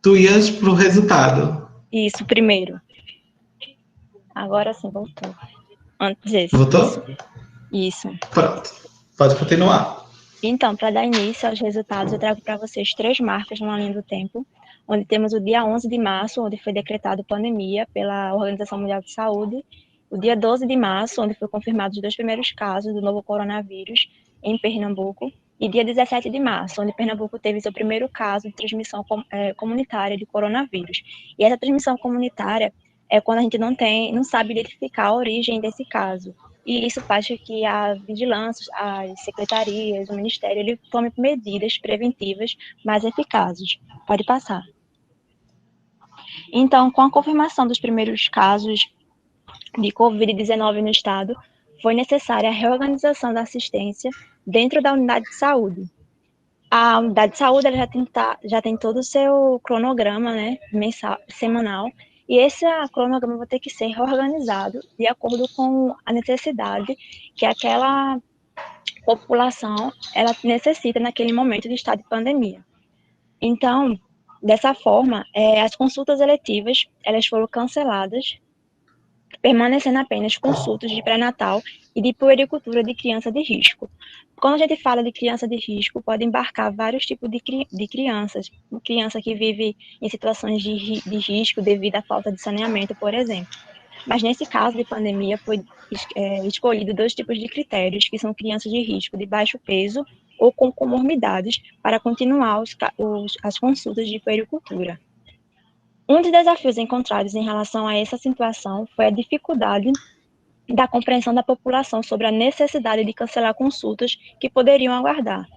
Tu ias pro resultado. Isso, primeiro. Agora sim, voltou. Antes desse. Voltou? Isso. Pronto. Pode continuar. Então, para dar início aos resultados, eu trago para vocês 3 marcas numa linha do tempo, onde temos o dia 11 de março, onde foi decretado pandemia pela Organização Mundial de Saúde, o dia 12 de março, onde foi confirmados os 2 primeiros casos do novo coronavírus em Pernambuco, e dia 17 de março, onde Pernambuco teve seu primeiro caso de transmissão comunitária de coronavírus. E essa transmissão comunitária é quando a gente não sabe identificar a origem desse caso. E isso faz com que a vigilância, as secretarias, o Ministério, ele tome medidas preventivas mais eficazes. Pode passar. Então, com a confirmação dos primeiros casos de Covid-19 no Estado, foi necessária a reorganização da assistência dentro da unidade de saúde. A unidade de saúde ela já tem todo o seu cronograma, né, semanal, e esse cronograma vai ter que ser reorganizado de acordo com a necessidade que aquela população ela necessita naquele momento de estado de pandemia. Então, dessa forma, as consultas eletivas elas foram canceladas permanecendo apenas consultas de pré-natal e de puericultura de criança de risco. Quando a gente fala de criança de risco, pode embarcar vários tipos de crianças. Criança que vive em situações de risco devido à falta de saneamento, por exemplo. Mas nesse caso de pandemia, foi escolhido 2 tipos de critérios, que são crianças de risco de baixo peso ou com comorbidades, para continuar as consultas de puericultura. Um dos desafios encontrados em relação a essa situação foi a dificuldade da compreensão da população sobre a necessidade de cancelar consultas que poderiam aguardar.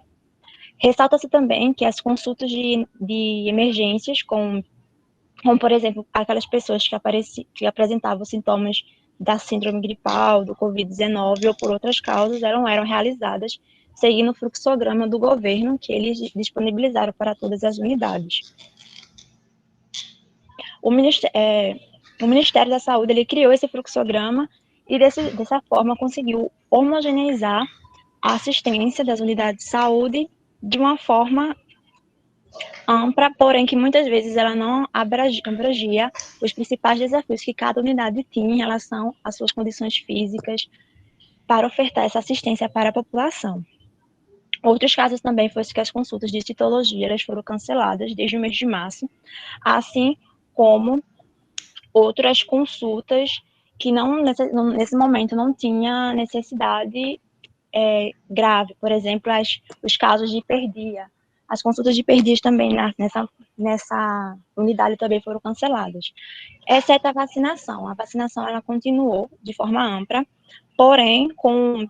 Ressalta-se também que as consultas de emergências, como, por exemplo, aquelas pessoas que apresentavam sintomas da síndrome gripal, do Covid-19 ou por outras causas, eram realizadas seguindo o fluxograma do governo que eles disponibilizaram para todas as unidades. O Ministério da Saúde ele criou esse fluxograma e, dessa forma, conseguiu homogeneizar a assistência das unidades de saúde de uma forma ampla, porém que muitas vezes ela não abrangia os principais desafios que cada unidade tinha em relação às suas condições físicas para ofertar essa assistência para a população. Outros casos também foi que as consultas de citologia elas foram canceladas desde o mês de março, assim como outras consultas que nesse momento não tinha necessidade grave, por exemplo, os casos de hiperdia. As consultas de hiperdias também nessa unidade também foram canceladas, exceto a vacinação. A vacinação ela continuou de forma ampla, porém com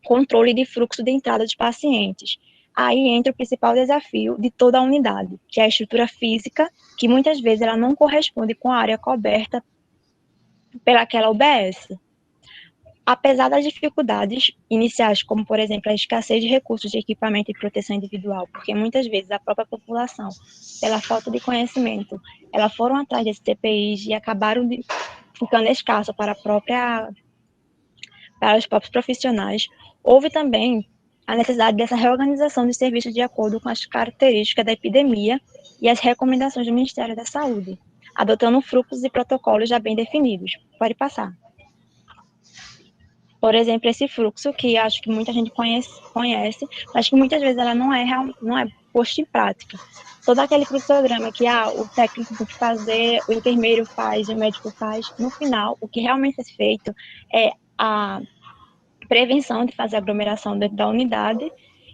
controle de fluxo de entrada de pacientes. Aí entra o principal desafio de toda a unidade, que é a estrutura física, que muitas vezes ela não corresponde com a área coberta pelaquela UBS. Apesar das dificuldades iniciais, como, por exemplo, a escassez de recursos de equipamento e proteção individual, porque muitas vezes a própria população, pela falta de conhecimento, elas foram atrás desses CPIs e acabaram ficando escasso para os próprios profissionais, houve também a necessidade dessa reorganização dos serviços de acordo com as características da epidemia e as recomendações do Ministério da Saúde, adotando fluxos e protocolos já bem definidos. Pode passar. Por exemplo, esse fluxo, que acho que muita gente conhece, mas que muitas vezes ela não é posto em prática. Todo aquele fluxograma que o técnico tem que fazer, o enfermeiro faz, o médico faz, no final, o que realmente é feito é a prevenção de fazer aglomeração dentro da unidade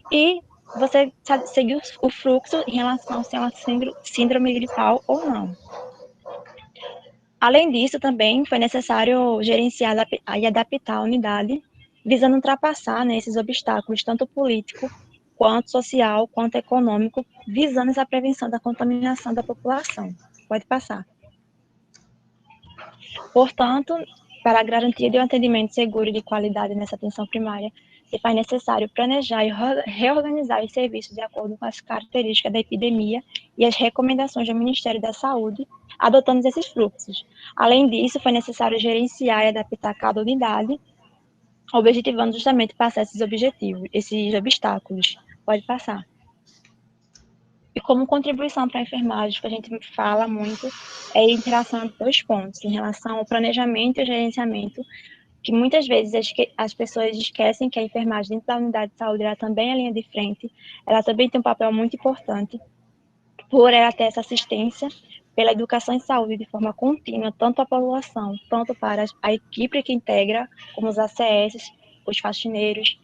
e você seguir o fluxo em relação se é uma síndrome gripal ou não. Além disso, também foi necessário gerenciar e adaptar a unidade, visando ultrapassar esses obstáculos, tanto político, quanto social, quanto econômico, visando essa prevenção da contaminação da população. Pode passar. Portanto, para a garantia de um atendimento seguro e de qualidade nessa atenção primária, se faz necessário planejar e reorganizar os serviços de acordo com as características da epidemia e as recomendações do Ministério da Saúde, adotando esses fluxos. Além disso, foi necessário gerenciar e adaptar cada unidade, objetivando justamente passar esses obstáculos. Pode passar. E como contribuição para a enfermagem, que a gente fala muito, é em relação a 2 pontos, em relação ao planejamento e gerenciamento, que muitas vezes as pessoas esquecem que a enfermagem dentro da unidade de saúde, ela também é linha de frente, ela também tem um papel muito importante, por ela ter essa assistência pela educação em saúde de forma contínua, tanto à população, tanto para a equipe que integra, como os ACS, os faxineiros,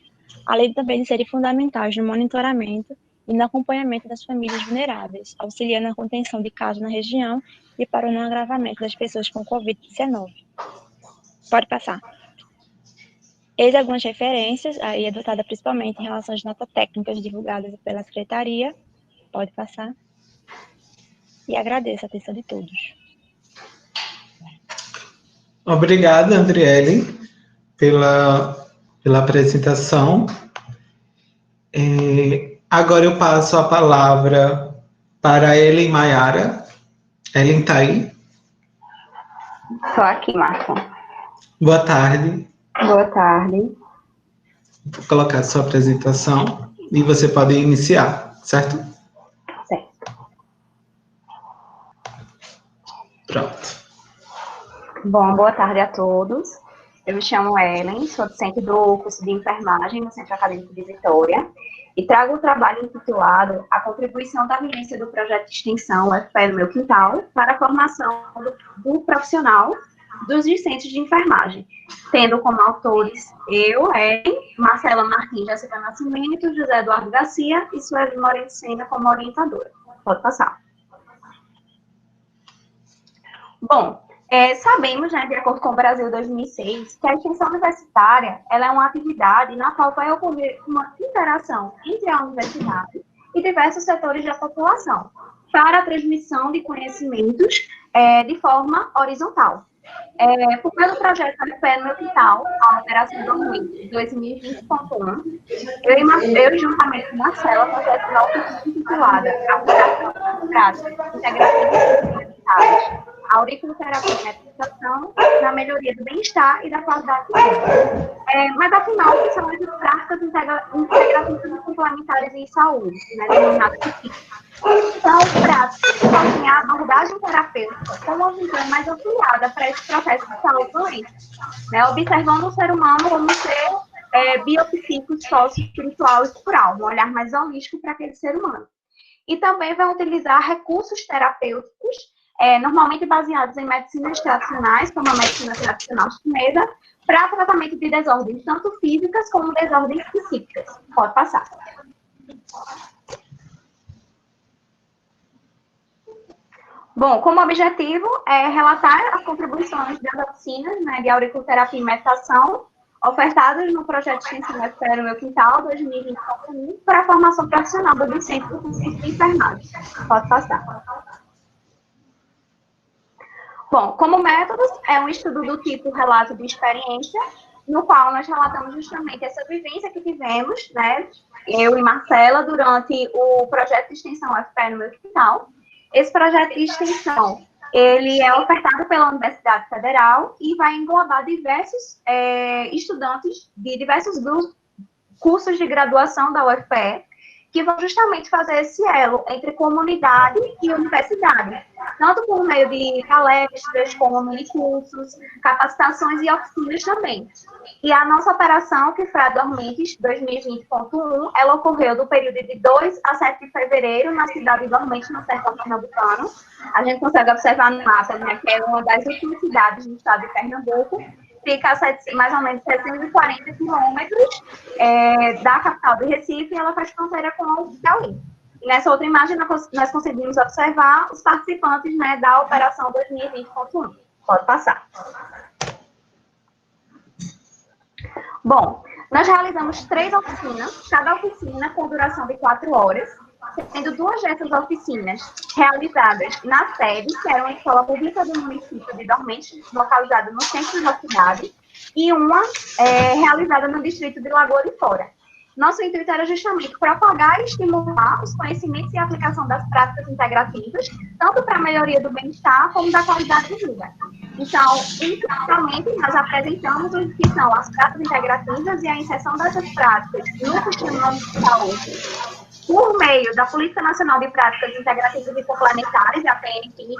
além também de serem fundamentais no monitoramento e no acompanhamento das famílias vulneráveis, auxiliando na contenção de casos na região e para o não agravamento das pessoas com Covid-19. Pode passar. Eis algumas referências, aí adotada principalmente em relação às notas técnicas divulgadas pela Secretaria. Pode passar. E agradeço a atenção de todos. Obrigada, Andriele, pela apresentação. Agora eu passo a palavra para a Ellen Maiara. Ellen está aí? Estou aqui, Marco. Boa tarde. Boa tarde. Vou colocar a sua apresentação e você pode iniciar, certo? Certo. Pronto. Bom, boa tarde a todos. Eu me chamo Ellen, sou docente do curso de enfermagem no Centro Acadêmico de Vitória e trago o trabalho intitulado A Contribuição da Vivência do Projeto de Extensão UFPE no Meu Quintal para a formação do profissional dos discentes de enfermagem, tendo como autores eu, Ellen, Marcela Martins Jéssica Nascimento, José Eduardo Garcia e Sueli Moreira Sena como orientadora. Pode passar. Bom, sabemos, né, de acordo com o Brasil 2006, que a extensão universitária ela é uma atividade na qual vai ocorrer uma interação entre a universidade e diversos setores da população para a transmissão de conhecimentos de forma horizontal. Por meio do projeto UFPE no Meu Quintal, a Operação Dormente 2020.1, eu juntamente com Marcela, projeto uma oficina intitulada Aplicação Prática Integrativa Universitárias, auriculoterapia e meditação na melhoria do bem-estar e da qualidade de vida. Mas, afinal, o que são as práticas integrativas e complementares em saúde, né, denominadas CIT? São práticas que fazem a abordagem terapêutica com uma visão mais ampliada para esse processo de saúde doente, né, observando o ser humano como ser biopsíquico, sócio-espiritual e cultural, um olhar mais holístico para aquele ser humano. E também vai utilizar recursos terapêuticos normalmente baseados em medicinas tradicionais, como a medicina tradicional chinesa, para tratamento de desordens tanto físicas como desordens psíquicas. Pode passar. Bom, como objetivo é relatar as contribuições das oficinas, né, de auriculoterapia e meditação ofertadas no projeto de extensão UFPE no Meu Quintal 2020 para a formação profissional do docente do curso de enfermagem. Pode passar. Bom, como métodos, é um estudo do tipo relato de experiência, no qual nós relatamos justamente essa vivência que tivemos, né, eu e Marcela, durante o projeto de extensão UFPE no Meu Quintal. Esse projeto de extensão, ele é ofertado pela Universidade Federal e vai englobar diversos estudantes de diversos cursos de graduação da UFPE, que vão justamente fazer esse elo entre comunidade e universidade, tanto por meio de palestras, como minicursos, capacitações e oficinas também. E a nossa operação, que foi a Dormentes 2020.1, ela ocorreu do período de 2 a 7 de fevereiro, na cidade de Dormentes, no sertão pernambucano. A gente consegue observar no mapa, né, que é uma das últimas cidades do estado de Pernambuco, fica a mais ou menos 740 quilômetros da capital do Recife, e ela faz fronteira com o Piauí. E nessa outra imagem, nós conseguimos observar os participantes, né, da Operação 2020.1. Pode passar. Bom, nós realizamos 3 oficinas, cada oficina com duração de 4 horas, sendo 2 dessas oficinas realizadas na sede, que era uma escola pública do município de Dormentes, localizada no centro da cidade, e uma realizada no distrito de Lagoa de Fora. Nosso intuito era justamente propagar e estimular os conhecimentos e a aplicação das práticas integrativas, tanto para a melhoria do bem-estar, como da qualidade de vida. Então, inicialmente, nós apresentamos o que são as práticas integrativas e a inserção dessas práticas no Sistema Único de Saúde, por meio da Política Nacional de Práticas Integrativas e Complementares, a PNPIC,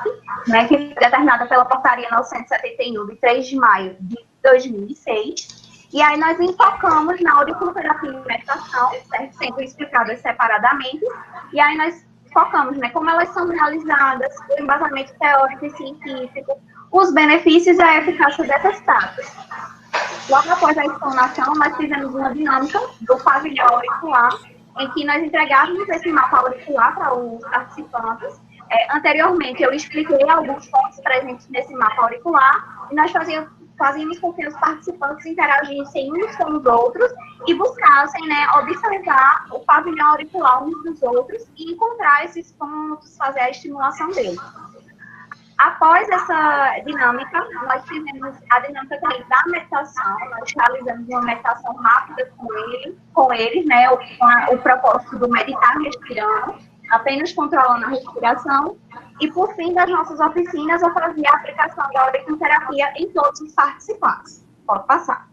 né, que foi determinada pela Portaria 971, de 3 de maio de 2006. E aí nós enfocamos na auriculoterapia e meditação, sendo explicadas separadamente, e aí nós focamos, né, como elas são realizadas, o embasamento teórico e científico, os benefícios e a eficácia dessas práticas. Logo após a explanação, nós fizemos uma dinâmica do pavilhão auricular, em que nós entregávamos esse mapa auricular para os participantes. Anteriormente, eu expliquei alguns pontos presentes nesse mapa auricular, e nós fazíamos com que os participantes interagissem uns com os outros e buscassem, né, observar o pavilhão auricular uns dos outros e encontrar esses pontos, fazer a estimulação deles. Após essa dinâmica, nós fizemos a dinâmica também da meditação, nós realizamos uma meditação rápida com eles, né, o propósito do meditar respirando, apenas controlando a respiração, e por fim das nossas oficinas, eu fazia a aplicação da auriculoterapia em todos os participantes. Pode passar.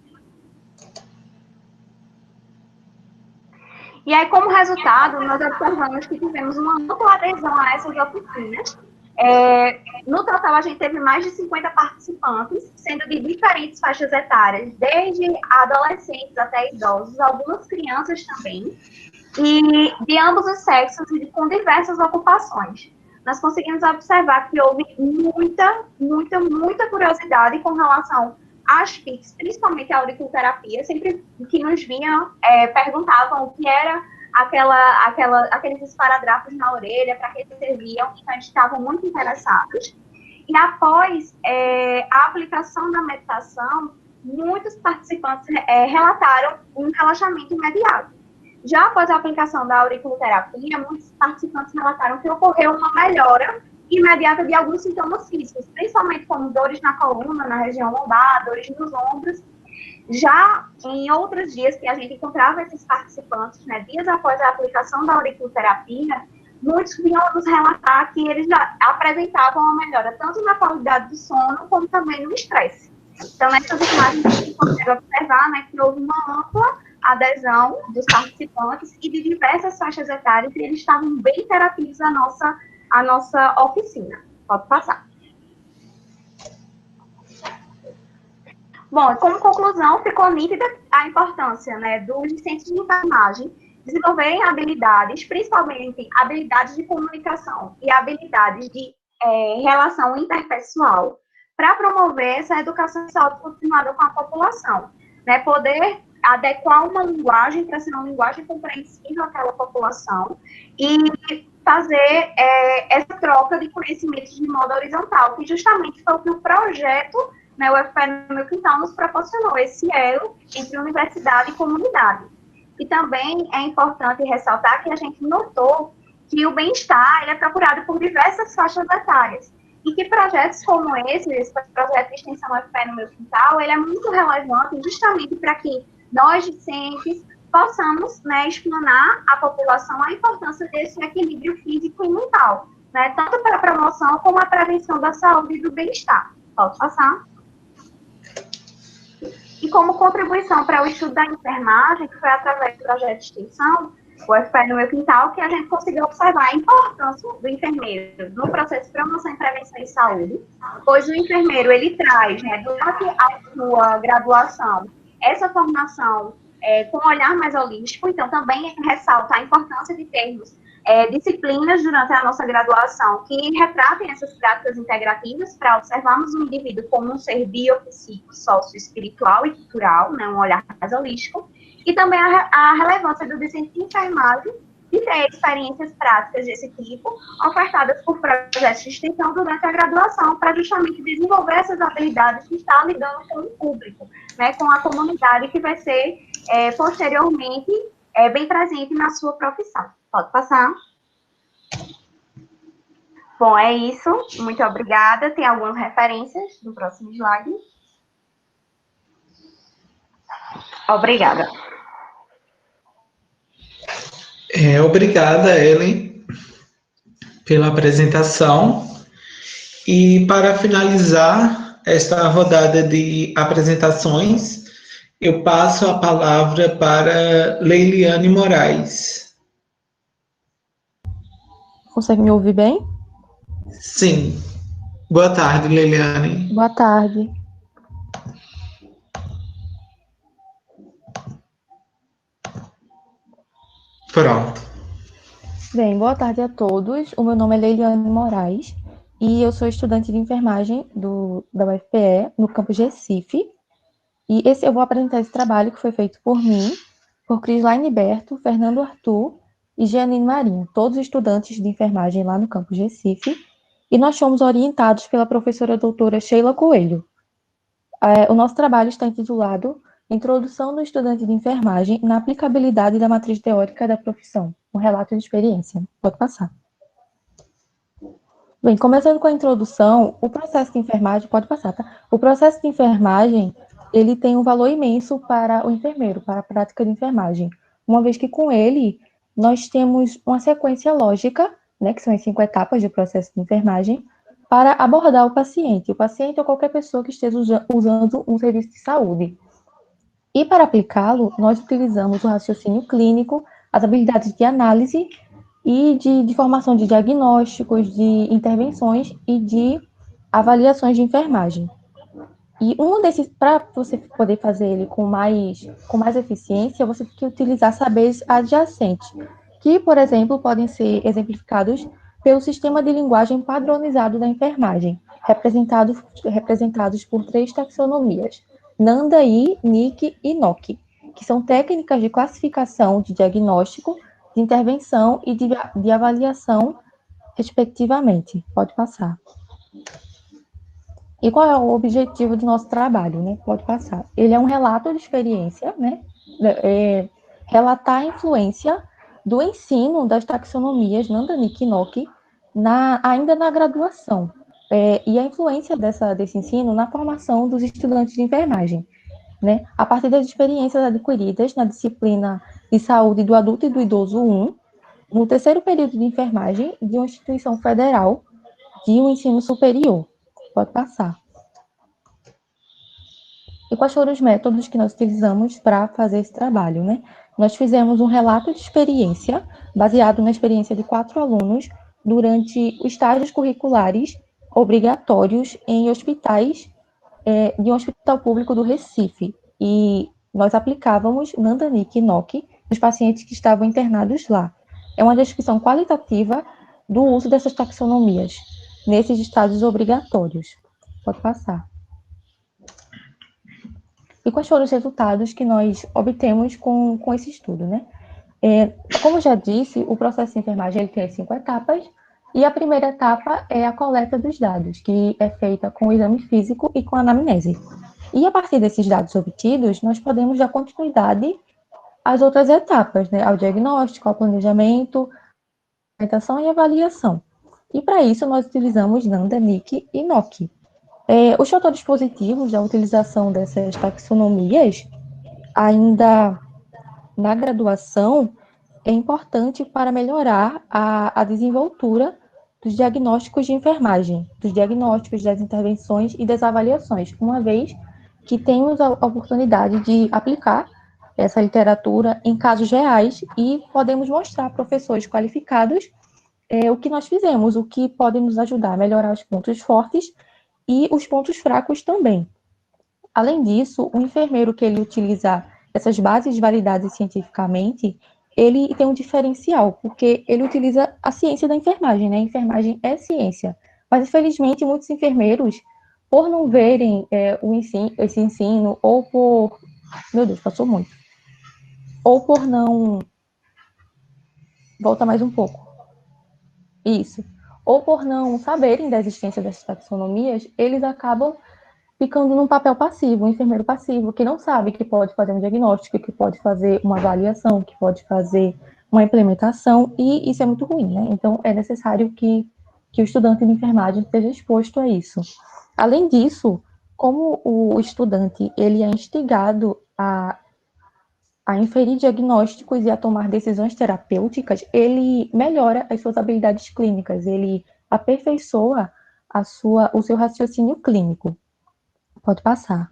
E aí, como resultado, nós observamos que tivemos uma ampla adesão a essas oficinas, No total, a gente teve mais de 50 participantes, sendo de diferentes faixas etárias, desde adolescentes até idosos, algumas crianças também, e de ambos os sexos e com diversas ocupações. Nós conseguimos observar que houve muita curiosidade com relação às PICs, principalmente a auriculoterapia. Sempre que nos vinham, perguntavam o que era aqueles esparadrapos na orelha, para que serviam, então eles estavam muito interessados. E após a aplicação da meditação, muitos participantes relataram um relaxamento imediato. Já após a aplicação da auriculoterapia, muitos participantes relataram que ocorreu uma melhora imediata de alguns sintomas físicos, principalmente como dores na coluna, na região lombar, dores nos ombros. Já em outros dias que a gente encontrava esses participantes, né, dias após a aplicação da auriculoterapia, muitos vinham nos relatar que eles já apresentavam uma melhora tanto na qualidade do sono como também no estresse. Então, nessas imagens a gente consegue observar, né, que houve uma ampla adesão dos participantes e de diversas faixas etárias, e eles estavam bem interativos à nossa oficina. Pode passar. Bom, como conclusão, ficou nítida a importância, né, dos discentes de enfermagem desenvolverem habilidades, principalmente habilidades de comunicação e habilidades de relação interpessoal, para promover essa educação de saúde continuada com a população, né, poder adequar uma linguagem para ser uma linguagem compreensível àquela população e fazer essa troca de conhecimentos de modo horizontal, que justamente foi o que o projeto, né, o UFPE no Meu Quintal, nos proporcionou, esse elo entre universidade e comunidade. E também é importante ressaltar que a gente notou que o bem-estar ele é procurado por diversas faixas etárias, e que projetos como esse projeto de extensão UFPE no Meu Quintal, ele é muito relevante justamente para que nós, discentes, possamos, né, explanar à população a importância desse equilíbrio físico e mental, né, tanto para a promoção como a prevenção da saúde e do bem-estar. Pode passar? E como contribuição para o estudo da enfermagem, que foi através do projeto de extensão, o UFPE no Meu Quintal, que a gente conseguiu observar a importância do enfermeiro no processo de promoção e prevenção em saúde, pois o enfermeiro, ele traz, né, durante a sua graduação, essa formação com um olhar mais holístico, então também ressalta a importância de termos disciplinas durante a nossa graduação que retratem essas práticas integrativas para observarmos o indivíduo como um ser biopsíquico, sócio-espiritual e cultural, né, um olhar mais holístico, e também a relevância do discente de enfermagem de ter experiências práticas desse tipo, ofertadas por projetos de extensão durante a graduação, para justamente desenvolver essas habilidades que está lidando com o público, né, com a comunidade que vai ser, posteriormente, bem presente na sua profissão. Pode passar. Bom, é isso. Muito obrigada. Tem algumas referências no próximo slide. Obrigada. Obrigada, Ellen, pela apresentação. E para finalizar esta rodada de apresentações, eu passo a palavra para Leiliane Moraes. Consegue me ouvir bem? Sim. Boa tarde, Leiliane. Boa tarde. Pronto. Bem, boa tarde a todos. O meu nome é Leiliane Moraes e eu sou estudante de enfermagem da UFPE, no campus Recife. E eu vou apresentar esse trabalho que foi feito por mim, por Crislaine Berto, Fernando Arthur e Gianine Marinho, todos estudantes de enfermagem lá no campus Recife, e nós fomos orientados pela professora doutora Sheila Coelho. O nosso trabalho está intitulado Introdução do Estudante de Enfermagem na Aplicabilidade da Matriz Teórica da Profissão, um relato de experiência. Pode passar. Bem, começando com a introdução, o processo de enfermagem, pode passar, tá? O processo de enfermagem, ele tem um valor imenso para o enfermeiro, para a prática de enfermagem, uma vez que com ele nós temos uma sequência lógica, né, que são as 5 etapas do processo de enfermagem, para abordar o paciente ou qualquer pessoa que esteja usando um serviço de saúde. E para aplicá-lo, nós utilizamos o raciocínio clínico, as habilidades de análise e de formação de diagnósticos, de intervenções e de avaliações de enfermagem. E um desses, para você poder fazer ele com mais eficiência, você tem que utilizar saberes adjacentes, que, por exemplo, podem ser exemplificados pelo sistema de linguagem padronizado da enfermagem, representados por 3 taxonomias, Nandaí, Nick e NOC, que são técnicas de classificação, de diagnóstico, de intervenção e de avaliação, respectivamente. Pode passar. E qual é o objetivo do nosso trabalho, né? Pode passar. Ele é um relato de experiência, né? Relatar a influência do ensino das taxonomias Nanda, Nick e NOC ainda na graduação. E a influência desse ensino na formação dos estudantes de enfermagem, né? A partir das experiências adquiridas na disciplina de saúde do adulto e do idoso 1, no terceiro período de enfermagem de uma instituição federal de um ensino superior. Pode passar. E quais foram os métodos que nós utilizamos para fazer esse trabalho, né? Nós fizemos um relato de experiência, baseado na experiência de 4 alunos, durante os estágios curriculares obrigatórios em hospitais, de um hospital público do Recife. E nós aplicávamos Nanda, Nick e NOC nos pacientes que estavam internados lá. É uma descrição qualitativa do uso dessas taxonomias nesses estágios obrigatórios. Pode passar. E quais foram os resultados que nós obtemos com esse estudo, né? Como eu já disse, o processo de enfermagem ele tem 5 etapas, e a primeira etapa é a coleta dos dados, que é feita com o exame físico e com a anamnese. E a partir desses dados obtidos, nós podemos dar continuidade às outras etapas, né? Ao diagnóstico, ao planejamento, apresentação e avaliação. E para isso, nós utilizamos Nanda, Nick e NOC. Os fatores positivos da utilização dessas taxonomias, ainda na graduação, é importante para melhorar a desenvoltura dos diagnósticos de enfermagem, dos diagnósticos, das intervenções e das avaliações, uma vez que temos a oportunidade de aplicar essa literatura em casos reais e podemos mostrar a professores qualificados o que nós fizemos, o que pode nos ajudar a melhorar os pontos fortes e os pontos fracos também. Além disso, o enfermeiro que ele utilizar essas bases validadas cientificamente, ele tem um diferencial, porque ele utiliza a ciência da enfermagem, né? A enfermagem é ciência. Mas, infelizmente, muitos enfermeiros, por não verem esse ensino, ou por... Meu Deus, passou muito. Ou por não... Volta mais um pouco. Isso. Ou por não saberem da existência dessas taxonomias, eles acabam ficando num papel passivo, um enfermeiro passivo, que não sabe que pode fazer um diagnóstico, que pode fazer uma avaliação, que pode fazer uma implementação, e isso é muito ruim, né? Então, é necessário que o estudante de enfermagem esteja exposto a isso. Além disso, como o estudante ele é instigado a inferir diagnósticos e a tomar decisões terapêuticas, ele melhora as suas habilidades clínicas, ele aperfeiçoa o seu raciocínio clínico. Pode passar.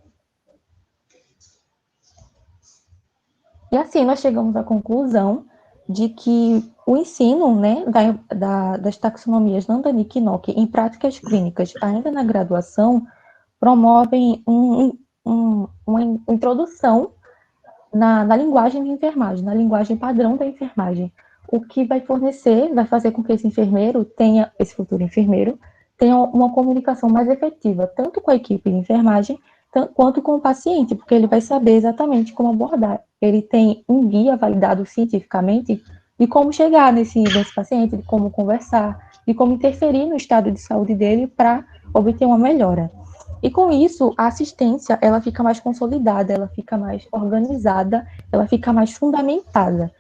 E assim, nós chegamos à conclusão de que o ensino, né, das taxonomias Nanda, Nick e NOC em práticas clínicas, ainda na graduação, promovem uma introdução na linguagem de enfermagem, na linguagem padrão da enfermagem, o que vai fazer com que esse futuro enfermeiro, tenha uma comunicação mais efetiva, tanto com a equipe de enfermagem, quanto com o paciente, porque ele vai saber exatamente como abordar. Ele tem um guia validado cientificamente de como chegar nesse paciente, de como conversar, de como interferir no estado de saúde dele para obter uma melhora. E com isso, a assistência, ela fica mais consolidada, ela fica mais organizada, ela fica mais fundamentada.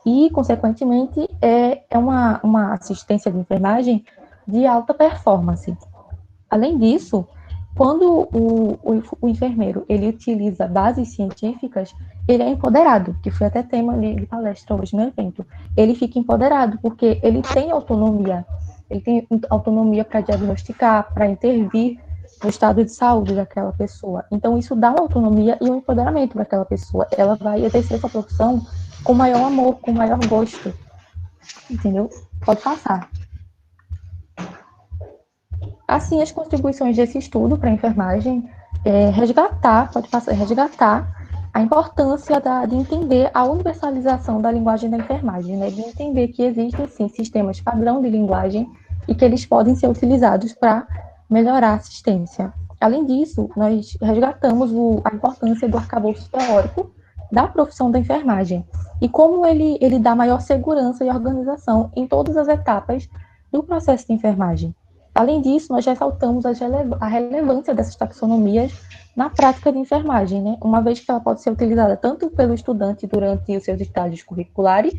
E, consequentemente, é uma assistência de enfermagem de alta performance. Além disso, quando o enfermeiro ele utiliza bases científicas, ele é empoderado, que foi até tema de palestra hoje no evento. Ele fica empoderado porque ele tem autonomia para diagnosticar, para intervir no estado de saúde daquela pessoa. Então, isso dá uma autonomia e um empoderamento para aquela pessoa. Ela vai exercer essa profissão com maior amor, com maior gosto. Entendeu? Pode passar. assim, as contribuições desse estudo para a enfermagem é resgatar a importância de entender a universalização da linguagem da enfermagem, né? De entender que existem, sim, sistemas padrão de linguagem e que eles podem ser utilizados para melhorar a assistência. Além disso, nós resgatamos a importância do arcabouço teórico da profissão da enfermagem e como ele dá maior segurança e organização em todas as etapas do processo de enfermagem. Além disso, nós ressaltamos a relevância dessas taxonomias na prática de enfermagem, né? Uma vez que ela pode ser utilizada tanto pelo estudante durante os seus estágios curriculares,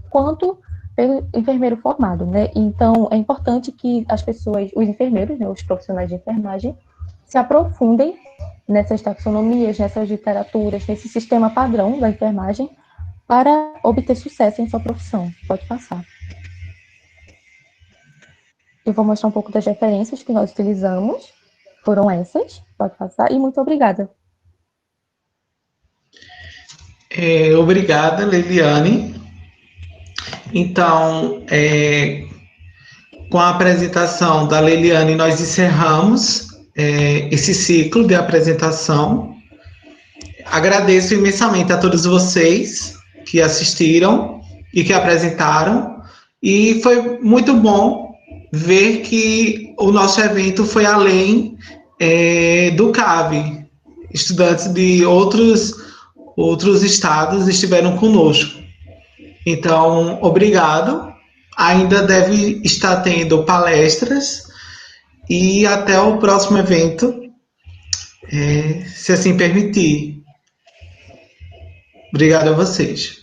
quanto pelo enfermeiro formado, né? Então, é importante que as pessoas, os enfermeiros, né, os profissionais de enfermagem, se aprofundem nessas taxonomias, nessas literaturas, nesse sistema padrão da enfermagem, para obter sucesso em sua profissão. Pode passar. Eu vou mostrar um pouco das referências que nós utilizamos. Foram essas. Pode passar. E muito obrigada. Obrigada, Leliane. Então, com a apresentação da Leliane, nós encerramos esse ciclo de apresentação. Agradeço imensamente a todos vocês que assistiram e que apresentaram. E foi muito bom ver que o nosso evento foi além do CAV. Estudantes de outros estados estiveram conosco. Então, obrigado. Ainda deve estar tendo palestras e até o próximo evento, se assim permitir. Obrigado a vocês.